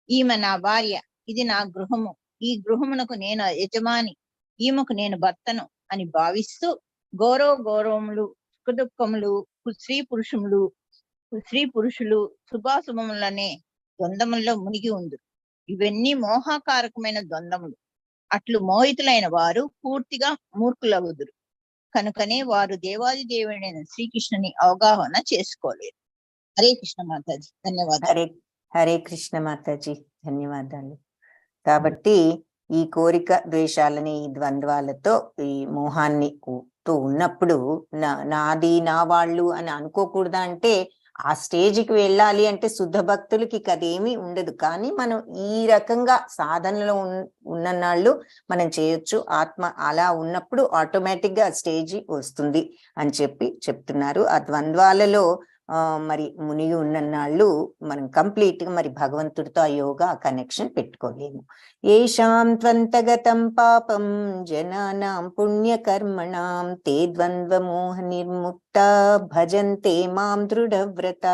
ఈమె నా భార్య, ఇది నా గృహము, ఈ గృహమునకు నేను యజమాని, ఈమెకు నేను భర్తను అని భావిస్తూ గౌరవములు సుఖదుఖములు స్త్రీ పురుషులు శుభాశుభములనే ద్వంద్వములలో మునిగి ఉండు. ఇవన్నీ మోహకారకమైన ద్వంద్వములు. అట్లు మోహితులైన వారు పూర్తిగా మూర్ఖులవుదురు. కనుకనే వారు దేవాది దేవుడైన శ్రీకృష్ణుని అవగాహన చేసుకోలేరు. హరే కృష్ణ మాతాజీ. ధన్యవాదాలు. హరే కృష్ణ మాతాజీ, ధన్యవాదాలు. కాబట్టి ఈ కోరిక ద్వేషాలని ఈ ద్వంద్వాలతో ఈ మోహాన్ని తో ఉన్నప్పుడు నాది నా వాళ్ళు అని అనుకోకూడదా అంటే ఆ స్టేజ్కి వెళ్ళాలి అంటే శుద్ధ భక్తులకి అదేమీ ఉండదు. కానీ మనం ఈ రకంగా సాధనలో ఉన్ననాళ్ళు మనం చేయొచ్చు. ఆత్మ అలా ఉన్నప్పుడు ఆటోమేటిక్ గా స్టేజ్ వస్తుంది అని చెప్తున్నారు. ఆ ద్వంద్వాలలో మరి మునిగి ఉన్ననాళ్ళు మనం కంప్లీట్ గా మరి భగవంతుడితో ఆ యోగా కనెక్షన్ పెట్టుకోలేము. ఏషాం త్వంతగతం పాపం జనానాం పుణ్యకర్మణాం తే ద్వంద్వమోహ నిర్ముక్త భజంతే మాం దృఢవ్రత.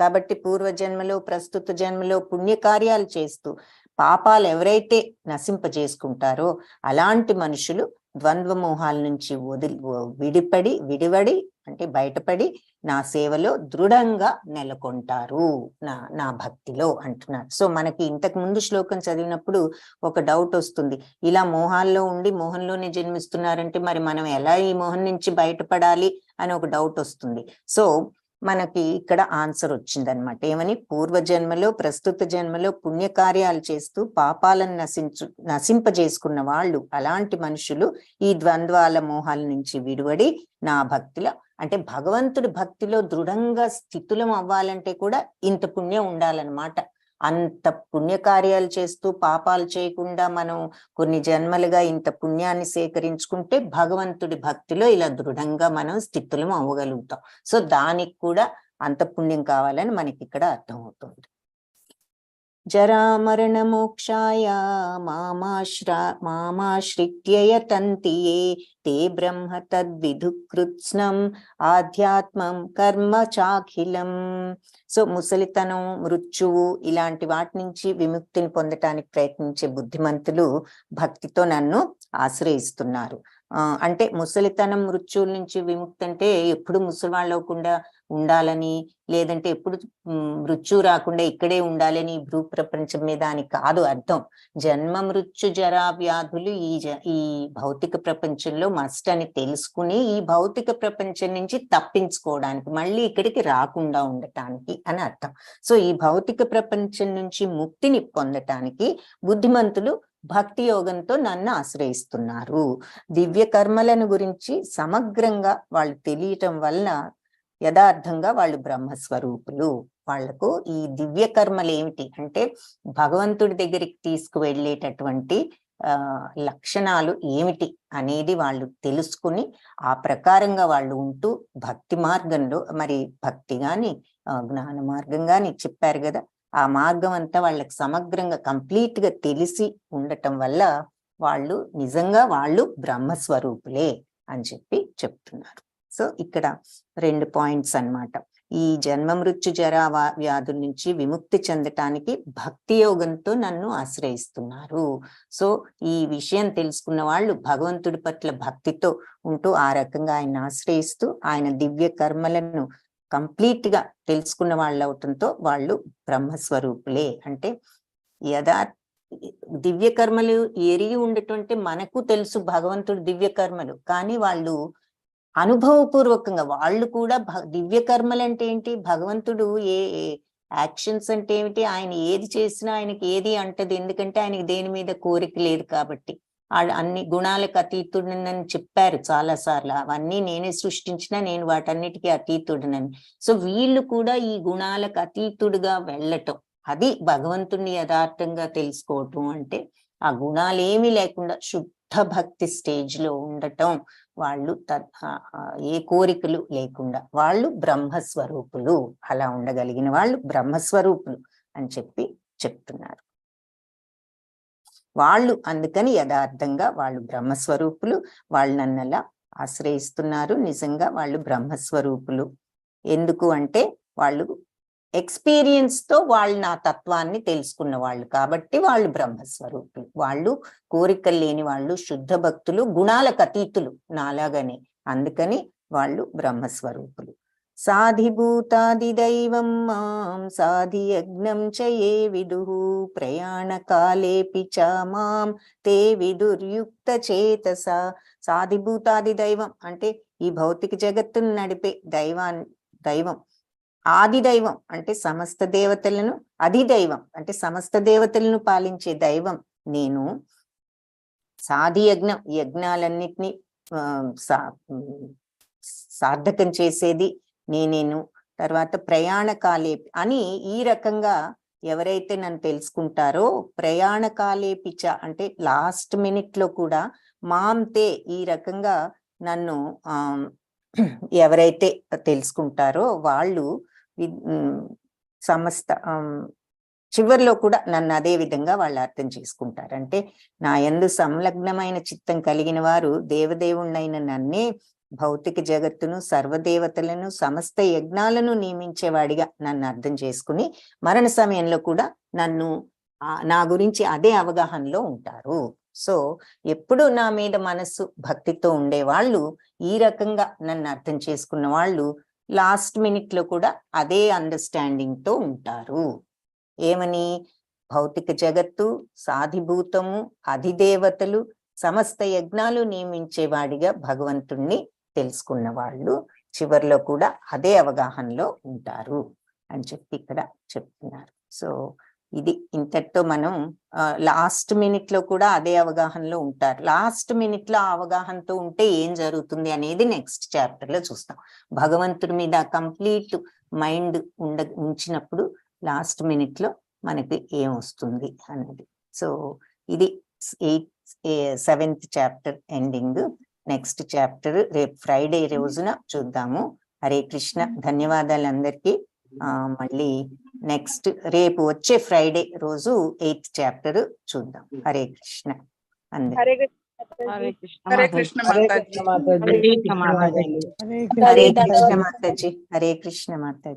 కాబట్టి పూర్వజన్మలో ప్రస్తుత జన్మలో పుణ్యకార్యాలు చేస్తూ పాపాలు ఎవరైతే నశింపజేసుకుంటారో అలాంటి మనుషులు ద్వంద్వమోహాల నుంచి విడివడి అంటే బయటపడి నా సేవలో దృఢంగా నెలకొంటారు, నా భక్తిలో అంటున్నారు. సో మనకి ఇంతకు ముందు శ్లోకం చదివినప్పుడు ఒక డౌట్ వస్తుంది, ఇలా మోహాల్లో ఉండి మోహంలోనే జన్మిస్తున్నారంటే మరి మనం ఎలా ఈ మోహం నుంచి బయటపడాలి అని ఒక డౌట్ వస్తుంది. సో మనకి ఇక్కడ ఆన్సర్ వచ్చిందనమాట. ఏమని? పూర్వజన్మలో ప్రస్తుత జన్మలో పుణ్యకార్యాలు చేస్తూ పాపాలను నశింపజేసుకున్న వాళ్ళు, అలాంటి మనుషులు ఈ ద్వంద్వాల మోహాల నుంచి విడివడి నా భక్తిలో, అంటే భగవంతుడి భక్తిలో దృఢంగా స్థితులం అవ్వాలంటే కూడా ఇంత పుణ్యం ఉండాలన్నమాట. అంత పుణ్యకార్యాలు చేస్తూ పాపాలు చేయకుండా మనం కొన్ని జన్మలుగా ఇంత పుణ్యాన్ని సేకరించుకుంటే భగవంతుడి భక్తిలో ఇలా దృఢంగా మనం స్థితులం అవ్వగలుగుతాం. సో దానికి కూడా అంత పుణ్యం కావాలని మనకి ఇక్కడ అర్థమవుతుంది. జరామరణ మోక్షాయ మామాశ్రిత్యయతంతియే తే బ్రహ్మ తద్విధుకృత్స్నం ఆధ్యాత్మం కర్మ చాఖిలం. సో ముసలితనం, మృత్యువు ఇలాంటి వాటి నుంచి విముక్తిని పొందటానికి ప్రయత్నించే బుద్ధిమంతులు భక్తితో నన్ను ఆశ్రయిస్తున్నారు. అంటే ముసలితనం, మృత్యువుల నుంచి విముక్తి అంటే ఎప్పుడు ముసలివాళ్ళు అవ్వకుండా ఉండాలని, లేదంటే ఎప్పుడు మృత్యు రాకుండా ఇక్కడే ఉండాలని భూ ప్రపంచం మీద అని కాదు అర్థం. జన్మ మృత్యు జరా వ్యాధులు ఈ భౌతిక ప్రపంచంలో మస్ట్ అని తెలుసుకుని ఈ భౌతిక ప్రపంచం నుంచి తప్పించుకోవడానికి, మళ్ళీ ఇక్కడికి రాకుండా ఉండటానికి అని అర్థం. సో ఈ భౌతిక ప్రపంచం నుంచి ముక్తిని పొందటానికి బుద్ధిమంతులు భక్తి యోగంతో నన్ను ఆశ్రయిస్తున్నారు. దివ్య కర్మలను గురించి సమగ్రంగా వాళ్ళు తెలియటం వల్ల యథార్థంగా వాళ్ళు బ్రహ్మస్వరూపులు. వాళ్లకు ఈ దివ్య కర్మలు ఏమిటి అంటే భగవంతుడి దగ్గరికి తీసుకువెళ్ళేటటువంటి లక్షణాలు ఏమిటి అనేది వాళ్ళు తెలుసుకుని ఆ ప్రకారంగా వాళ్ళు ఉంటూ భక్తి మార్గంలో, మరి భక్తి గాని జ్ఞాన మార్గం గాని చెప్పారు కదా, ఆ మార్గం అంతా వాళ్ళకి సమగ్రంగా కంప్లీట్ గా తెలిసి ఉండటం వల్ల వాళ్ళు నిజంగా వాళ్ళు బ్రహ్మస్వరూపులే అని చెప్పి చెప్తున్నారు. సో ఇక్కడ 2 పాయింట్స్ అన్నమాట. ఈ జన్మ మృత్యు జరా వ్యాధుల నుంచి విముక్తి చెందటానికి భక్తి యోగంతో నన్ను ఆశ్రయిస్తున్నారు. సో ఈ విషయం తెలుసుకున్న వాళ్ళు భగవంతుడి పట్ల భక్తితో ఉంటూ ఆ రకంగా ఆయన ఆశ్రయిస్తూ ఆయన దివ్య కర్మలను కంప్లీట్ గా తెలుసుకున్న వాళ్ళు అవటంతో వాళ్ళు బ్రహ్మస్వరూపులే. అంటే దివ్య కర్మలు ఎరిగి ఉండటం అంటే మనకు తెలుసు భగవంతుడు దివ్య కర్మలు, కానీ వాళ్ళు అనుభవపూర్వకంగా వాళ్ళు కూడా దివ్య కర్మలు అంటే ఏంటి, భగవంతుడు ఏ యాక్షన్స్ అంటే ఏమిటి, ఆయన ఏది చేసినా ఆయనకి ఏది అంటది, ఎందుకంటే ఆయనకి దేని మీద కోరిక లేదు కాబట్టి. అన్ని గుణాలకు అతీతుడినని చెప్పారు చాలా సార్లు. అవన్నీ నేనే సృష్టించినా నేను వాటన్నిటికీ అతీతుడినని. సో వీళ్ళు కూడా ఈ గుణాలకు అతీతుడుగా వెళ్ళటం, అది భగవంతుణ్ణి యథార్థంగా తెలుసుకోవటం. అంటే ఆ గుణాలేమీ లేకుండా శుద్ధ భక్తి స్టేజ్ లో ఉండటం, వాళ్ళు ఏ కోరికలు లేకుండా వాళ్ళు బ్రహ్మస్వరూపులు. అలా ఉండగలిగిన వాళ్ళు బ్రహ్మస్వరూపులు అని చెప్పి చెప్తున్నారు. వాళ్ళు అందుకని యథార్థంగా వాళ్ళు బ్రహ్మస్వరూపులు. వాళ్ళు నన్ను అలా ఆశ్రయిస్తున్నారు. నిజంగా వాళ్ళు బ్రహ్మస్వరూపులు. ఎందుకు అంటే వాళ్ళు ఎక్స్పీరియన్స్ తో వాళ్ళు నా తత్వాన్ని తెలుసుకున్న వాళ్ళు కాబట్టి వాళ్ళు బ్రహ్మస్వరూపులు. వాళ్ళు కోరికలు లేని వాళ్ళు, శుద్ధ భక్తులు, గుణాలకు అతీతులు నాలాగానే. అందుకని వాళ్ళు బ్రహ్మస్వరూపులు. సాధిభూతాదిదైవం మాం సాధి యజ్ఞం చ ఏ విదుః ప్రయాణ కాలేపి చ మాం తే విదుర్యుక్త చేతస. సాధిభూతాది దైవం అంటే ఈ భౌతిక జగత్తును నడిపే దైవం. ఆది దైవం అంటే సమస్త దేవతలను, అధిదైవం అంటే సమస్త దేవతలను పాలించే దైవం నేను. సాధి యజ్ఞాలన్నిటినీ సార్థకం చేసేది నేనేను. తర్వాత ప్రయాణ కాలేపి అని ఈ రకంగా ఎవరైతే నన్ను తెలుసుకుంటారో, ప్రయాణ కాలేపిచ అంటే లాస్ట్ మినిట్ లో కూడా మాంతే ఈ రకంగా నన్ను ఎవరైతే తెలుసుకుంటారో వాళ్ళు సమస్త చివరిలో కూడా నన్ను అదే విధంగా వాళ్ళు అర్థం చేసుకుంటారు. అంటే నా యందు సంలగ్నమైన చిత్తం కలిగిన వారు దేవదేవుణ్ణైన నన్నే, భౌతిక జగత్తును, సర్వదేవతలను, సమస్త యజ్ఞాలను నియమించేవాడిగా నన్ను అర్థం చేసుకుని మరణ సమయంలో కూడా నన్ను నా గురించి అదే అవగాహనలో ఉంటారు. సో ఎప్పుడు నా మీద మనస్సు భక్తితో ఉండేవాళ్ళు, ఈ రకంగా నన్ను అర్థం చేసుకున్న వాళ్ళు లాస్ట్ మినిట్ లో కూడా అదే అండర్స్టాండింగ్ తో ఉంటారు. ఏమని? భౌతిక జగత్తు, సాధిభూతము, అధిదేవతలు, సమస్త యజ్ఞాలు నియమించేవాడిగా భగవంతుణ్ణి తెలుసుకున్న వాళ్ళు చివరిలో కూడా అదే అవగాహనలో ఉంటారు అని చెప్పి ఇక్కడ చెప్తున్నారు. సో ఇది ఇంతటితో మనం లాస్ట్ మినిట్ లో కూడా అదే అవగాహనలో ఉంటారు. లాస్ట్ మినిట్ లో అవగాహనతో ఉంటే ఏం జరుగుతుంది అనేది నెక్స్ట్ చాప్టర్ లో చూస్తాం. భగవంతుడి మీద కంప్లీట్ మైండ్ ఉంచినప్పుడు లాస్ట్ మినిట్ లో మనకి ఏం వస్తుంది అనేది. సో ఇది 7th chapter ending. Next chapter రేపు ఫ్రైడే రోజున చూద్దాము. హరే కృష్ణ. ధన్యవాదాలు అందరికీ. మళ్ళీ నెక్స్ట్ రేపు వచ్చే ఫ్రైడే రోజు 8th చాప్టర్ చూద్దాం. హరే కృష్ణ అందరికీ. హరే కృష్ణ. హరే కృష్ణ హరే కృష్ణ మాతాజీ. హరే కృష్ణ మాతాజీ. హరే కృష్ణ మాతాజీ. హరే కృష్ణ మాతాజీ.